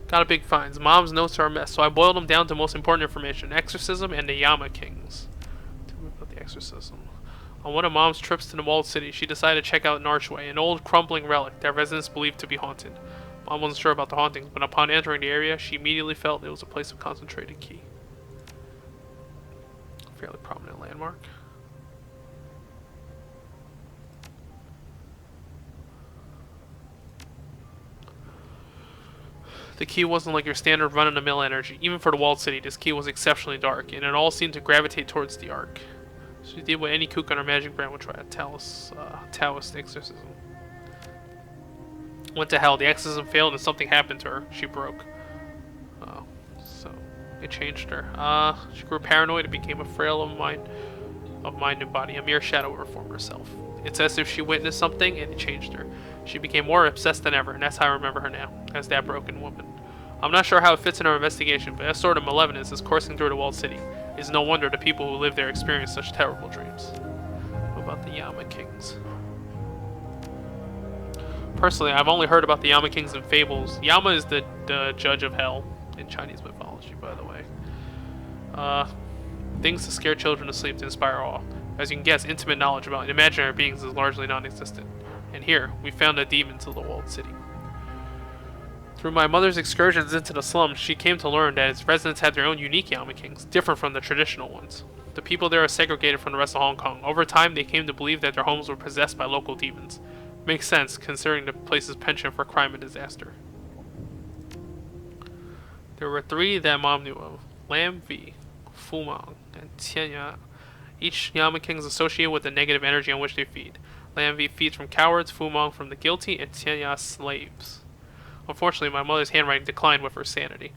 Got a big finds. Mom's notes are a mess, so I boiled them down to most important information. Exorcism and the Yama Kings. Tell me about the exorcism. On one of Mom's trips to the walled city, she decided to check out an archway, an old crumbling relic that residents believed to be haunted. Mom wasn't sure about the hauntings, but upon entering the area, she immediately felt it was a place of concentrated ki. Fairly prominent landmark. The key wasn't like your standard run-of-the-mill energy. Even for the walled city, this key was exceptionally dark, and it all seemed to gravitate towards the arc. She did what any kook on her magic brand would try, a Taoist exorcism. Went to hell, the exorcism failed and something happened to her. She broke. Oh, so it changed her. She grew paranoid and became a frail of mind and body, a mere shadow of her former self. It's as if she witnessed something and it changed her. She became more obsessed than ever, and that's how I remember her now, as that broken woman. I'm not sure how it fits in our investigation, but that sort of malevolence is coursing through the walled city. It's no wonder the people who live there experience such terrible dreams. What about the Yama Kings? Personally, I've only heard about the Yama Kings in fables. Yama is the judge of hell in Chinese mythology, by the way. Things to scare children to sleep to inspire awe. As you can guess, intimate knowledge about imaginary beings is largely non-existent. And here, we found the demons of the walled city. Through my mother's excursions into the slums, she came to learn that its residents had their own unique Yama Kings, different from the traditional ones. The people there are segregated from the rest of Hong Kong. Over time, they came to believe that their homes were possessed by local demons. Makes sense, considering the place's penchant for crime and disaster. There were 3 that Mom knew of: Lam Vi, Fu Mang, and Tian Ya. Each Yama King is associated with the negative energy on which they feed. Lanvi feeds from cowards, Fumong from the guilty, and Tianya slaves. Unfortunately, my mother's handwriting declined with her sanity.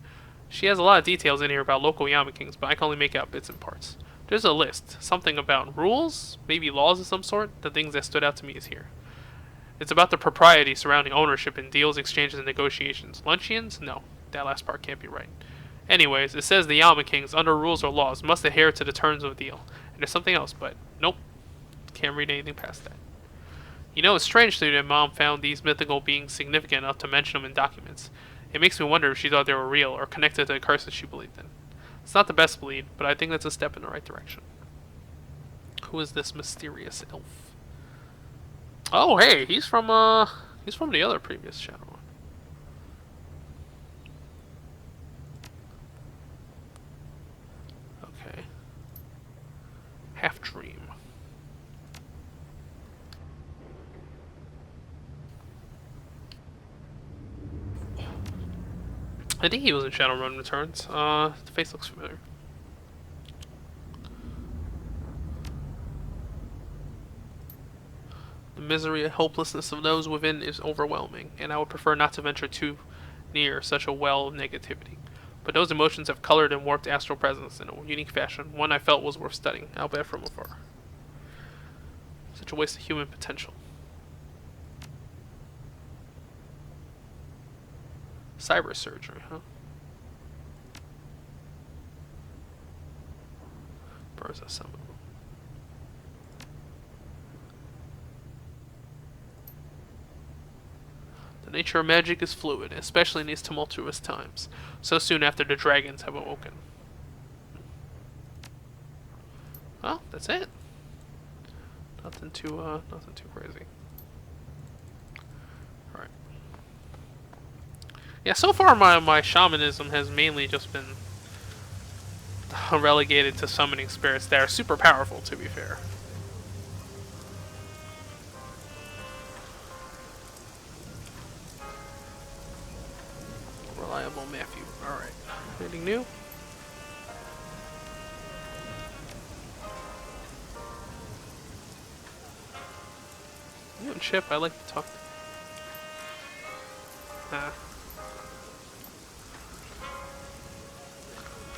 She has a lot of details in here about local Yama Kings, but I can only make out bits and parts. There's a list. Something about rules? Maybe laws of some sort? The things that stood out to me is here. It's about the propriety surrounding ownership in deals, exchanges, and negotiations. Luncheons? No. That last part can't be right. Anyways, it says the Yama Kings, under rules or laws, must adhere to the terms of a deal. And there's something else, but nope. Can't read anything past that. You know, it's strange to me that Mom found these mythical beings significant enough to mention them in documents. It makes me wonder if she thought they were real or connected to the curses she believed in. It's not the best lead, but I think that's a step in the right direction. Who is this mysterious elf? Oh, hey, he's from the other previous Shadowrun. Okay. Half Dream. I think he was in Shadowrun Returns. The face looks familiar. The misery and hopelessness of those within is overwhelming, and I would prefer not to venture too near such a well of negativity. But those emotions have colored and warped astral presence in a unique fashion, one I felt was worth studying, albeit from afar. Such a waste of human potential. Cyber surgery, huh? Birds of some. The nature of magic is fluid, especially in these tumultuous times, so soon after the dragons have awoken. Well, that's it. Nothing too crazy. Alright. Yeah, so far my shamanism has mainly just been relegated to summoning spirits that are super powerful, to be fair. Reliable Matthew. Alright. Anything new? You and Chip, I like to talk to.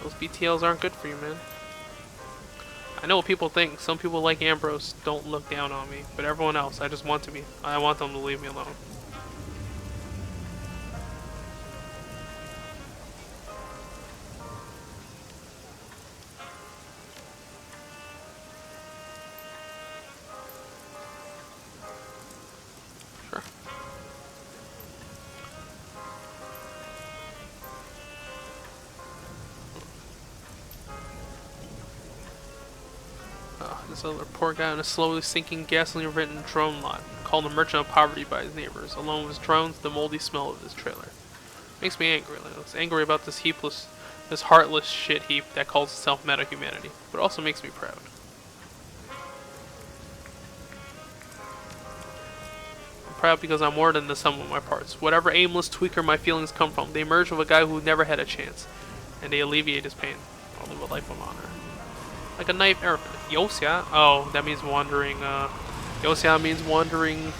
Those BTLs aren't good for you, man. I know what people think. Some people like Ambrose don't look down on me, but everyone else, I want them to leave me alone. Sure. This other poor guy in a slowly sinking gasoline-ridden drone lot, called a merchant of poverty by his neighbors, alone with his drones, the moldy smell of his trailer. Makes me angry. I was angry about this heartless shit heap that calls itself meta-humanity, but also makes me proud. I'm proud because I'm more than the sum of my parts. Whatever aimless tweaker my feelings come from, they merge with a guy who never had a chance, and they alleviate his pain. I'll live a life of honor. Like a knife elephant. Yosya? Oh, that means wandering, Yosya means wandering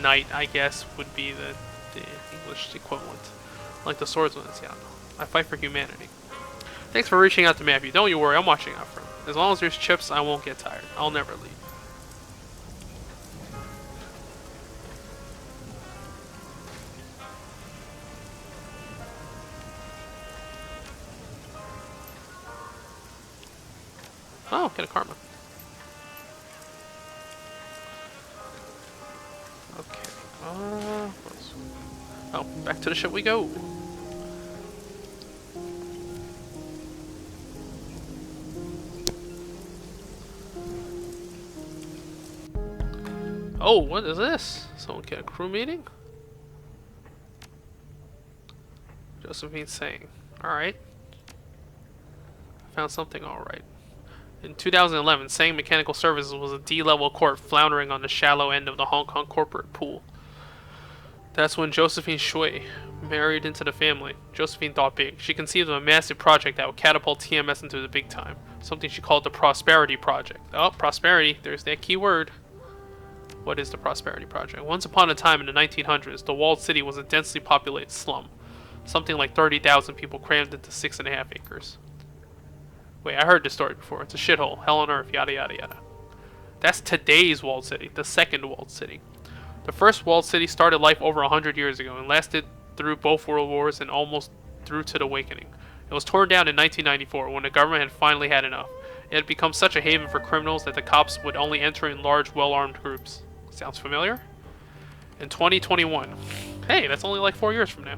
knight, I guess, would be the English equivalent. Like the swordsman, yeah. I fight for humanity. Thanks for reaching out to Matthew. Don't you worry, I'm watching out for him. As long as there's chips, I won't get tired. I'll never leave. Oh, get a karma. Okay. Oh, back to the ship we go. Oh, what is this? Someone get a crew meeting? Josephine saying, alright. Found something alright. In 2011, Sang Mechanical Services was a D-level corp floundering on the shallow end of the Hong Kong corporate pool. That's when Josephine Shui married into the family. Josephine thought big. She conceived of a massive project that would catapult TMS into the big time. Something she called the Prosperity Project. Oh, prosperity. There's that key word. What is the Prosperity Project? Once upon a time in the 1900s, the walled city was a densely populated slum. Something like 30,000 people crammed into 6.5 acres. Wait, I heard this story before. It's a shithole. Hell on earth, yada yada yada. That's today's walled city, the second walled city. The first walled city started life over 100 years ago and lasted through both world wars and almost through to the Awakening. It was torn down in 1994 when the government had finally had enough. It had become such a haven for criminals that the cops would only enter in large, well-armed groups. Sounds familiar? In 2021, hey, that's only like 4 years from now,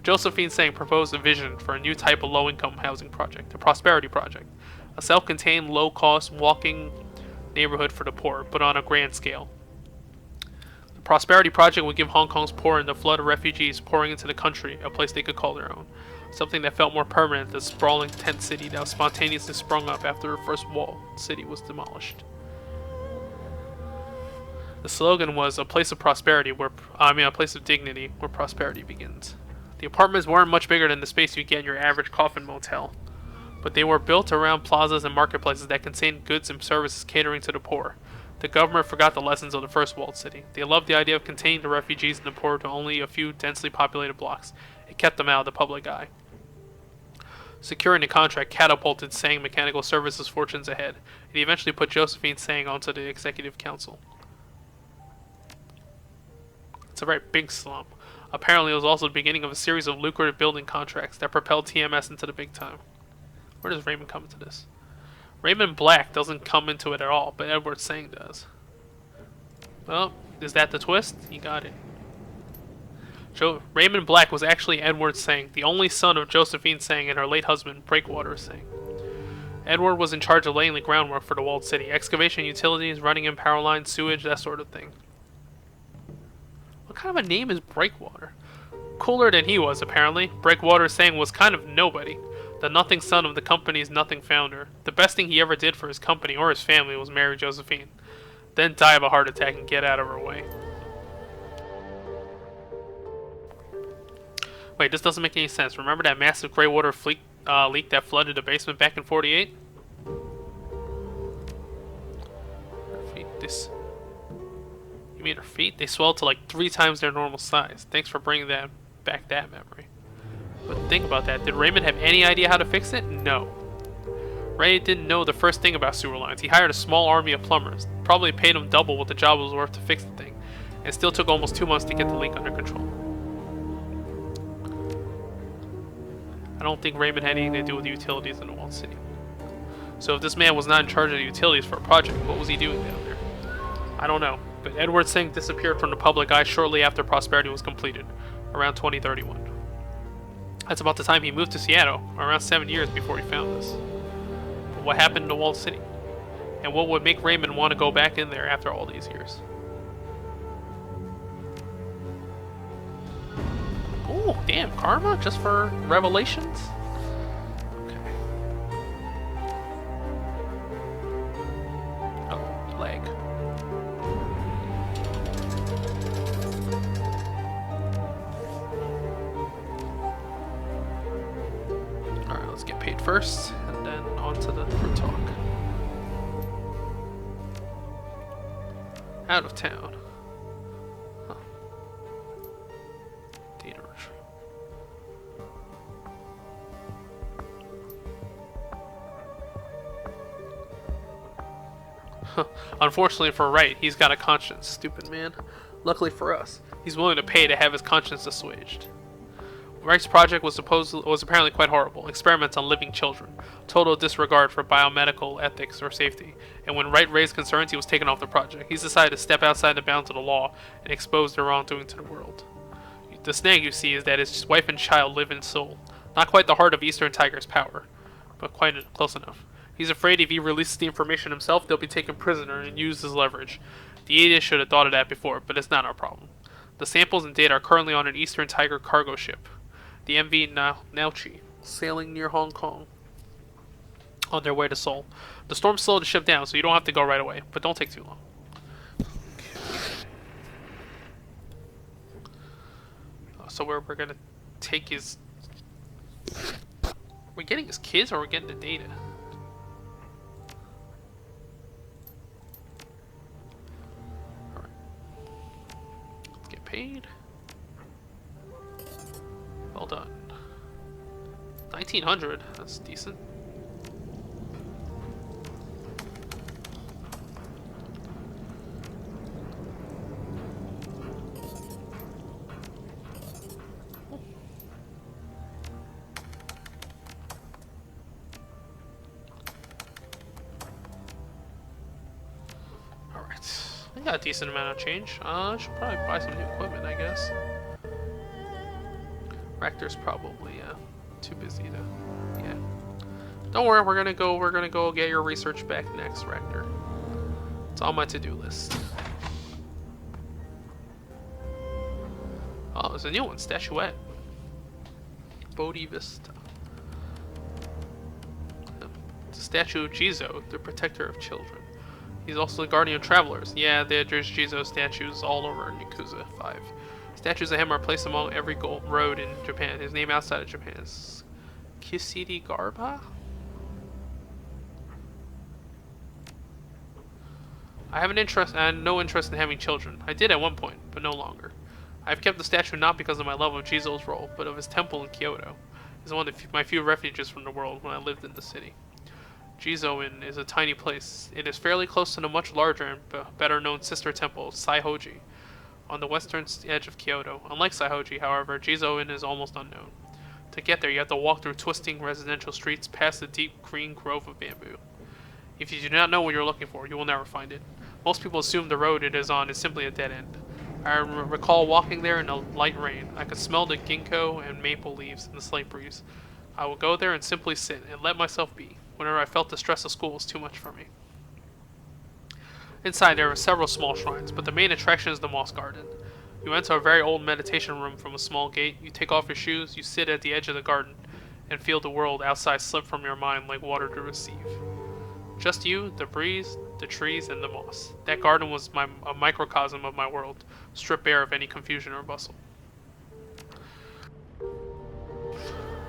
Josephine Sang proposed a vision for a new type of low-income housing project, the Prosperity Project, a self-contained, low-cost, walking neighborhood for the poor, but on a grand scale. The Prosperity Project would give Hong Kong's poor and the flood of refugees pouring into the country a place they could call their own, something that felt more permanent than the sprawling tent city that spontaneously sprung up after the first walled city was demolished. The slogan was a place of prosperity a place of dignity where prosperity begins. The apartments weren't much bigger than the space you get in your average coffin motel, but they were built around plazas and marketplaces that contained goods and services catering to the poor. The government forgot the lessons of the first walled city. They loved the idea of containing the refugees and the poor to only a few densely populated blocks. It kept them out of the public eye. Securing the contract catapulted Sang Mechanical Services' fortunes ahead. It eventually put Josephine Sang onto the executive council. It's a very big slum. Apparently, it was also the beginning of a series of lucrative building contracts that propelled TMS into the big time. Where does Raymond come into this? Raymond Black doesn't come into it at all, but Edward Sang does. Well, is that the twist? You got it. Raymond Black was actually Edward Sang, the only son of Josephine Sang and her late husband, Breakwater Sang. Edward was in charge of laying the groundwork for the walled city, excavation, utilities, running in power lines, sewage, that sort of thing. What kind of a name is Breakwater? Cooler than he was, apparently. Breakwater Sang was kind of nobody. The nothing son of the company's nothing founder. The best thing he ever did for his company or his family was marry Josephine. Then die of a heart attack and get out of her way. Wait, this doesn't make any sense. Remember that massive gray water leak that flooded the basement back in 48? You mean her feet? They swelled to like 3 times their normal size. Thanks for bringing back that memory. But think about that. Did Raymond have any idea how to fix it? No. Ray didn't know the first thing about sewer lines. He hired a small army of plumbers. Probably paid them double what the job was worth to fix the thing. And it still took almost 2 months to get the leak under control. I don't think Raymond had anything to do with the utilities in the walled city. So if this man was not in charge of the utilities for a project, what was he doing down there? I don't know. But Edward Sang disappeared from the public eye shortly after Prosperity was completed, around 2031. That's about the time he moved to Seattle, around 7 years before he found this. But what happened in the walled city? And what would make Raymond want to go back in there after all these years? Ooh, damn, karma? Just for revelations? Okay. Oh, leg. Alright, let's get paid first, and then on to the fruit talk. Out of town. Huh. Data retrieval. Unfortunately for Wright, he's got a conscience, stupid man. Luckily for us, he's willing to pay to have his conscience assuaged. Wright's project was apparently quite horrible. Experiments on living children, total disregard for biomedical ethics or safety. And when Wright raised concerns, he was taken off the project. He's decided to step outside the bounds of the law and expose their wrongdoing to the world. The snag, you see, is that his wife and child live in Seoul. Not quite the heart of Eastern Tiger's power, but quite close enough. He's afraid if he releases the information himself, they'll be taken prisoner and used as leverage. The idiot should have thought of that before, but it's not our problem. The samples and data are currently on an Eastern Tiger cargo ship, the MV Naochi, sailing near Hong Kong, on their way to Seoul. The storm slowed the ship down, so you don't have to go right away, but don't take too long. So we're gonna take his... We're getting his kids, or we're getting the data? 1900. That's decent. I got a decent amount of change. I should probably buy some new equipment, I guess. Rector's probably too busy to. Yeah. Don't worry, we're gonna go get your research back next, Rector. It's on my to-do list. Oh, there's a new one, statuette. Bodhi Vista. It's a statue of Jizo, the protector of children. He's also the guardian of travelers. Yeah, there's Jizo statues all over Yakuza 5. Statues of him are placed along every road in Japan. His name outside of Japan is Kisidi Garba? I have no interest in having children. I did at one point, but no longer. I've kept the statue not because of my love of Jizo's role, but of his temple in Kyoto. It's one of my few refuges from the world when I lived in the city. Jizo-in is a tiny place. It is fairly close to the much larger and better known sister temple, Saihoji, on the western edge of Kyoto. Unlike Saihoji, however, Jizo-in is almost unknown. To get there, you have to walk through twisting residential streets past the deep green grove of bamboo. If you do not know what you're looking for, you will never find it. Most people assume the road it is on is simply a dead end. I recall walking there in a light rain. I could smell the ginkgo and maple leaves in the slight breeze. I would go there and simply sit and let myself be. Whenever I felt the stress of school was too much for me. Inside there are several small shrines, but the main attraction is the moss garden. You enter a very old meditation room from a small gate, you take off your shoes, you sit at the edge of the garden, and feel the world outside slip from your mind like water to receive. Just you, the breeze, the trees, and the moss. That garden was a microcosm of my world, stripped bare of any confusion or bustle.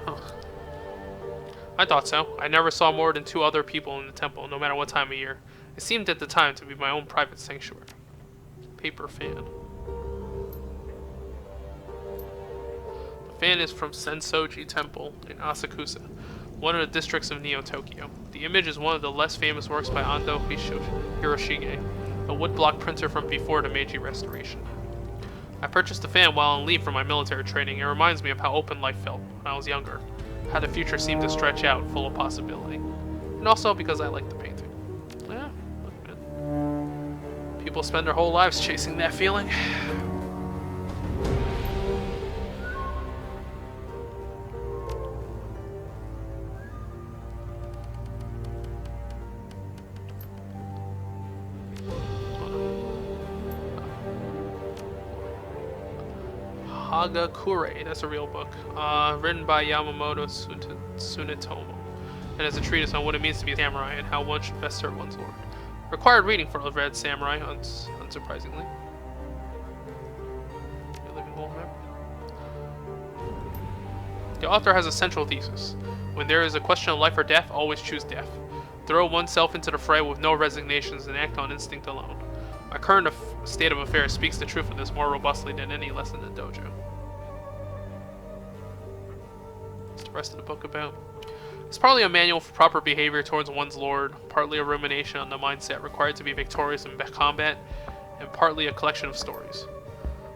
Huh. I thought so. I never saw more than 2 other people in the temple, no matter what time of year. It seemed at the time to be my own private sanctuary. Paper fan. The fan is from Sensoji Temple in Asakusa, one of the districts of Neo-Tokyo. The image is one of the less famous works by Ando Hiroshige, a woodblock printer from before the Meiji Restoration. I purchased the fan while on leave from my military training. It reminds me of how open life felt when I was younger. How the future seemed to stretch out, full of possibility. And also because I like the painting. Yeah, look, man. People spend their whole lives chasing that feeling. Hagakure, that's a real book, written by Yamamoto Tsunetomo, and is a treatise on what it means to be a samurai and how one should best serve one's lord. Required reading for a red samurai, unsurprisingly. Your living whole memory. The author has a central thesis. When there is a question of life or death, always choose death. Throw oneself into the fray with no resignations and act on instinct alone. My current state of affairs speaks the truth of this more robustly than any lesson in the dojo. What's the rest of the book about? It's partly a manual for proper behavior towards one's lord, partly a rumination on the mindset required to be victorious in combat, and partly a collection of stories.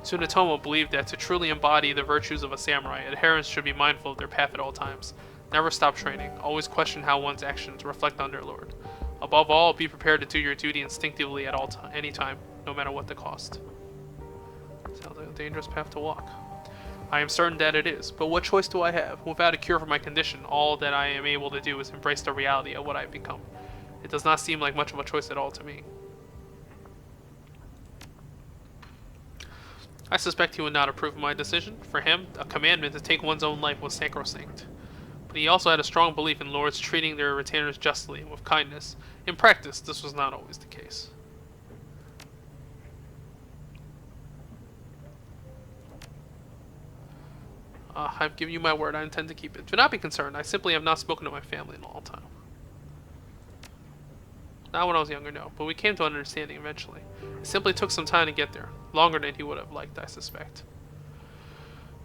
Tsunetomo believed that to truly embody the virtues of a samurai, adherents should be mindful of their path at all times. Never stop training. Always question how one's actions reflect on their lord. Above all, be prepared to do your duty instinctively at any time, no matter what the cost. Sounds like a dangerous path to walk. I am certain that it is, but what choice do I have? Without a cure for my condition, all that I am able to do is embrace the reality of what I have become. It does not seem like much of a choice at all to me. I suspect he would not approve of my decision. For him, a commandment to take one's own life was sacrosanct. But he also had a strong belief in lords treating their retainers justly and with kindness. In practice, this was not always the case. I've given you my word. I intend to keep it. Do not be concerned. I simply have not spoken to my family in a long time. Not when I was younger, no. But we came to an understanding eventually. It simply took some time to get there. Longer than he would have liked, I suspect.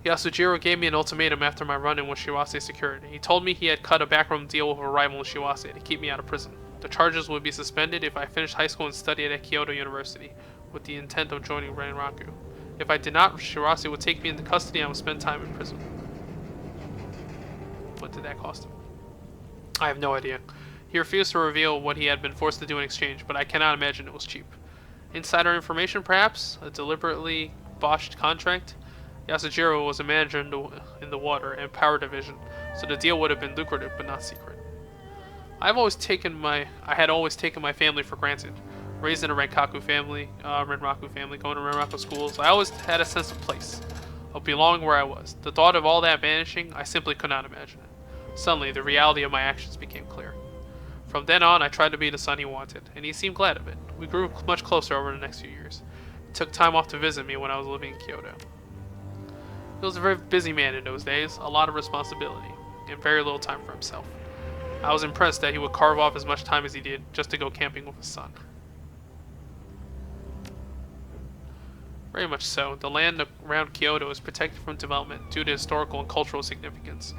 Yasujiro gave me an ultimatum after my run-in with Shiwase Security. He told me he had cut a backroom deal with a rival in Shiwase to keep me out of prison. The charges would be suspended if I finished high school and studied at Kyoto University, with the intent of joining Renraku. If I did not, Shiwase would take me into custody and I would spend time in prison. What did that cost him? I have no idea. He refused to reveal what he had been forced to do in exchange, but I cannot imagine it was cheap. Insider information, perhaps? A deliberately botched contract? Yasujiro was a manager in the water and power division, so the deal would have been lucrative but not secret. I had always taken my family for granted. Raised in a Renraku family, going to Renraku schools, I always had a sense of place, of belonging where I was. The thought of all that vanishing, I simply could not imagine it. Suddenly, the reality of my actions became clear. From then on, I tried to be the son he wanted, and he seemed glad of it. We grew much closer over the next few years. He took time off to visit me when I was living in Kyoto. He was a very busy man in those days, a lot of responsibility, and very little time for himself. I was impressed that he would carve off as much time as he did just to go camping with his son. Very much so. The land around Kyoto is protected from development due to historical and cultural significance.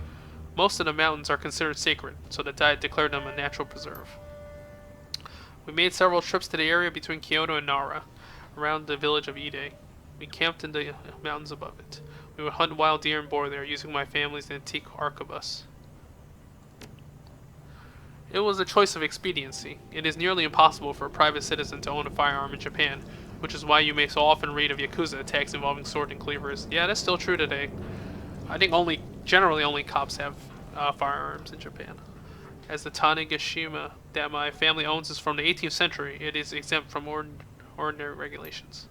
Most of the mountains are considered sacred, so the Diet declared them a natural preserve. We made several trips to the area between Kyoto and Nara, around the village of Ide. We camped in the mountains above it. We would hunt wild deer and boar there using my family's antique arquebus. It was a choice of expediency. It is nearly impossible for a private citizen to own a firearm in Japan, which is why you may so often read of Yakuza attacks involving sword and cleavers. Yeah, that's still true today. I think generally only cops have firearms in Japan. As the Tanegashima that my family owns is from the 18th century, it is exempt from ordinary regulations.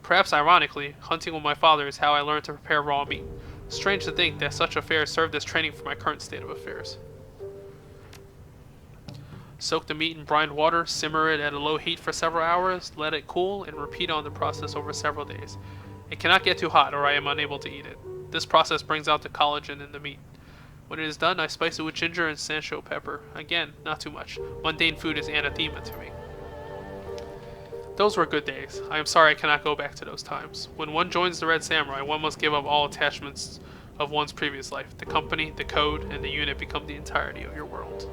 Perhaps ironically, hunting with my father is how I learned to prepare raw meat. Strange to think that such affairs served as training for my current state of affairs. Soak the meat in brined water, simmer it at a low heat for several hours, let it cool, and repeat on the process over several days. It cannot get too hot or I am unable to eat it. This process brings out the collagen in the meat. When it is done, I spice it with ginger and sansho pepper. Again, not too much. Mundane food is anathema to me. Those were good days. I am sorry I cannot go back to those times. When one joins the Red Samurai, one must give up all attachments of one's previous life. The company, the code, and the unit become the entirety of your world.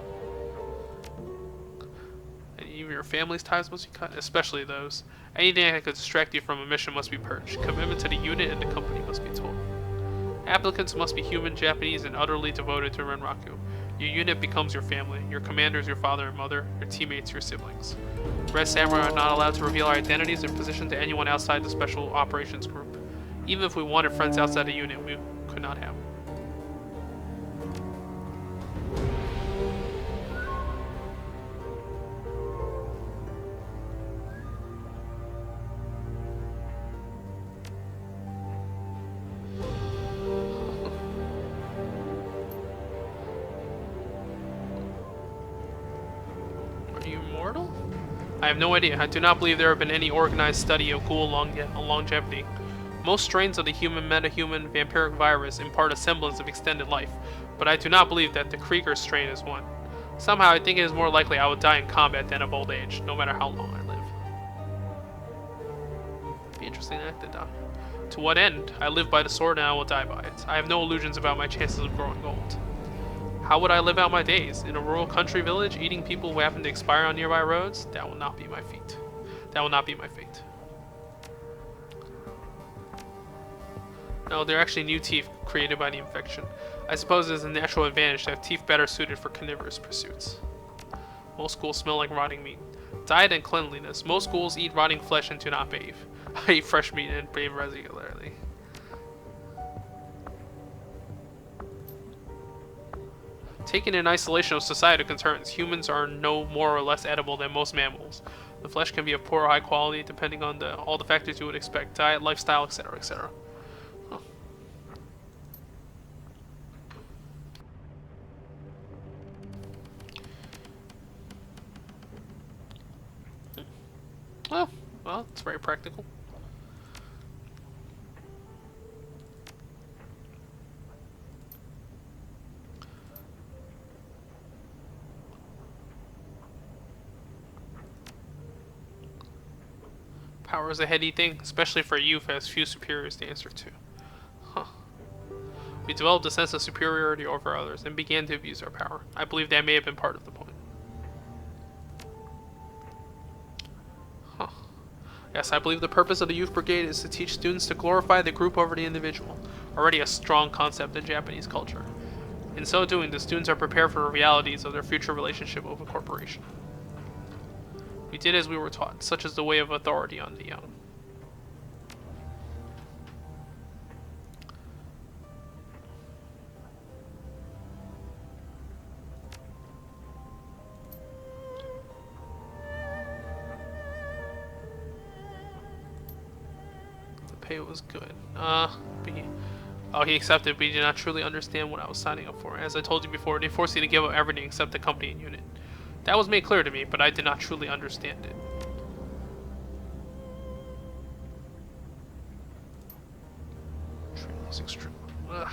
And even your family's ties must be cut, especially those. Anything that could distract you from a mission must be purged. Commitment to the unit and the company must be total. Applicants must be human, Japanese, and utterly devoted to Renraku. Your unit becomes your family. Your commanders, your father and mother. Your teammates, your siblings. Red Samurai are not allowed to reveal our identities and position to anyone outside the Special Operations Group. Even if we wanted friends outside the unit, we could not have. I have no idea. I do not believe there have been any organized study of ghoul longevity. Most strains of the human metahuman vampiric virus impart a semblance of extended life, but I do not believe that the Krieger strain is one. Somehow I think it is more likely I will die in combat than of old age, no matter how long I live. Be interesting to act it out. To what end? I live by the sword and I will die by it. I have no illusions about my chances of growing old. How would I live out my days? In a rural country village, eating people who happen to expire on nearby roads? That will not be my fate. That will not be my fate. No, they're actually new teeth created by the infection. I suppose it is a natural advantage to have teeth better suited for carnivorous pursuits. Most ghouls smell like rotting meat. Diet and cleanliness. Most ghouls eat rotting flesh and do not bathe. I eat fresh meat and bathe regularly. Taken in isolation of societal concerns, humans are no more or less edible than most mammals. The flesh can be of poor or high quality depending on all the factors you would expect: diet, lifestyle, etc., etc. Huh. Oh, well, it's very practical. Power is a heady thing, especially for a youth who has few superiors to answer to. Huh. We developed a sense of superiority over others and began to abuse our power. I believe that may have been part of the point. Huh. Yes, I believe the purpose of the Youth Brigade is to teach students to glorify the group over the individual, already a strong concept in Japanese culture. In so doing, the students are prepared for the realities of their future relationship with a corporation. We did as we were taught, such as the way of authority on the young. Pay was good. He accepted, but he did not truly understand what I was signing up for. As I told you before, they forced you to give up everything except the company and unit. That was made clear to me, but I did not truly understand it. Training is extreme. Ugh.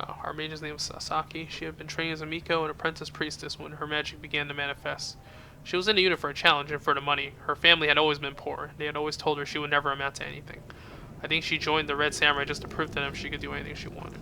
Well, our mage's name was Sasaki. She had been trained as a Miko, an apprentice priestess, when her magic began to manifest. She was in the unit for a challenge and for the money. Her family had always been poor. They had always told her she would never amount to anything. I think she joined the Red Samurai just to prove to them she could do anything she wanted.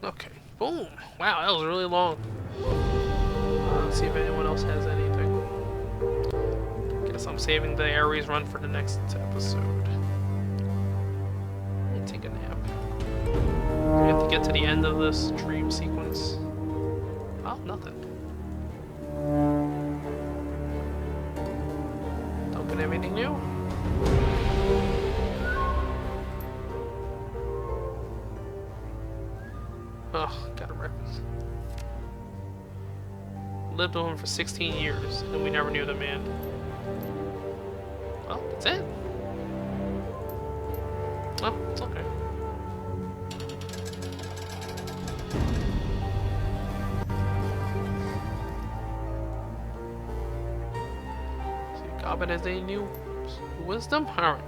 Okay, boom. Wow, that was really long. Let's see if anyone else has anything. Guess I'm saving the Ares run for the next episode. Take a nap. We have to get to the end of this dream sequence. Oh, nothing. Don't get anything new. Oh, got a reference. Lived with him for 16 years, and we never knew the man. Well, that's it. Oh, it's okay. See if Goblin has any new wisdom? Alright.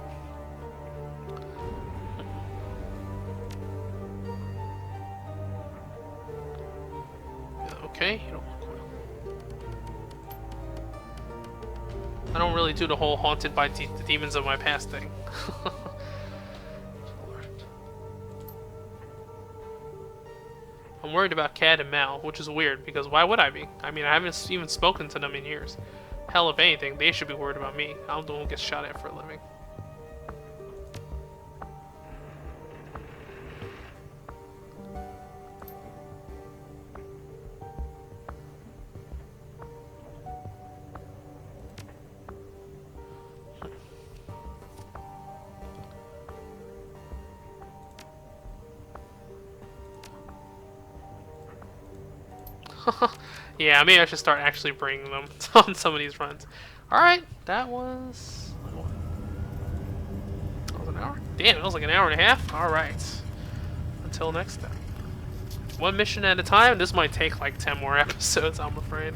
Okay, you don't look well. I don't really do the whole haunted by the demons of my past thing. I'm worried about Cad and Mal, which is weird, because why would I be? I mean, I haven't even spoken to them in years. Hell, if anything, they should be worried about me. I'm the one who gets shot at for a living. Yeah, maybe I should start actually bringing them on some of these runs. Alright, that was an hour? Damn, it was like an hour and a half? Alright. Until next time. One mission at a time. This might take like 10 more episodes, I'm afraid.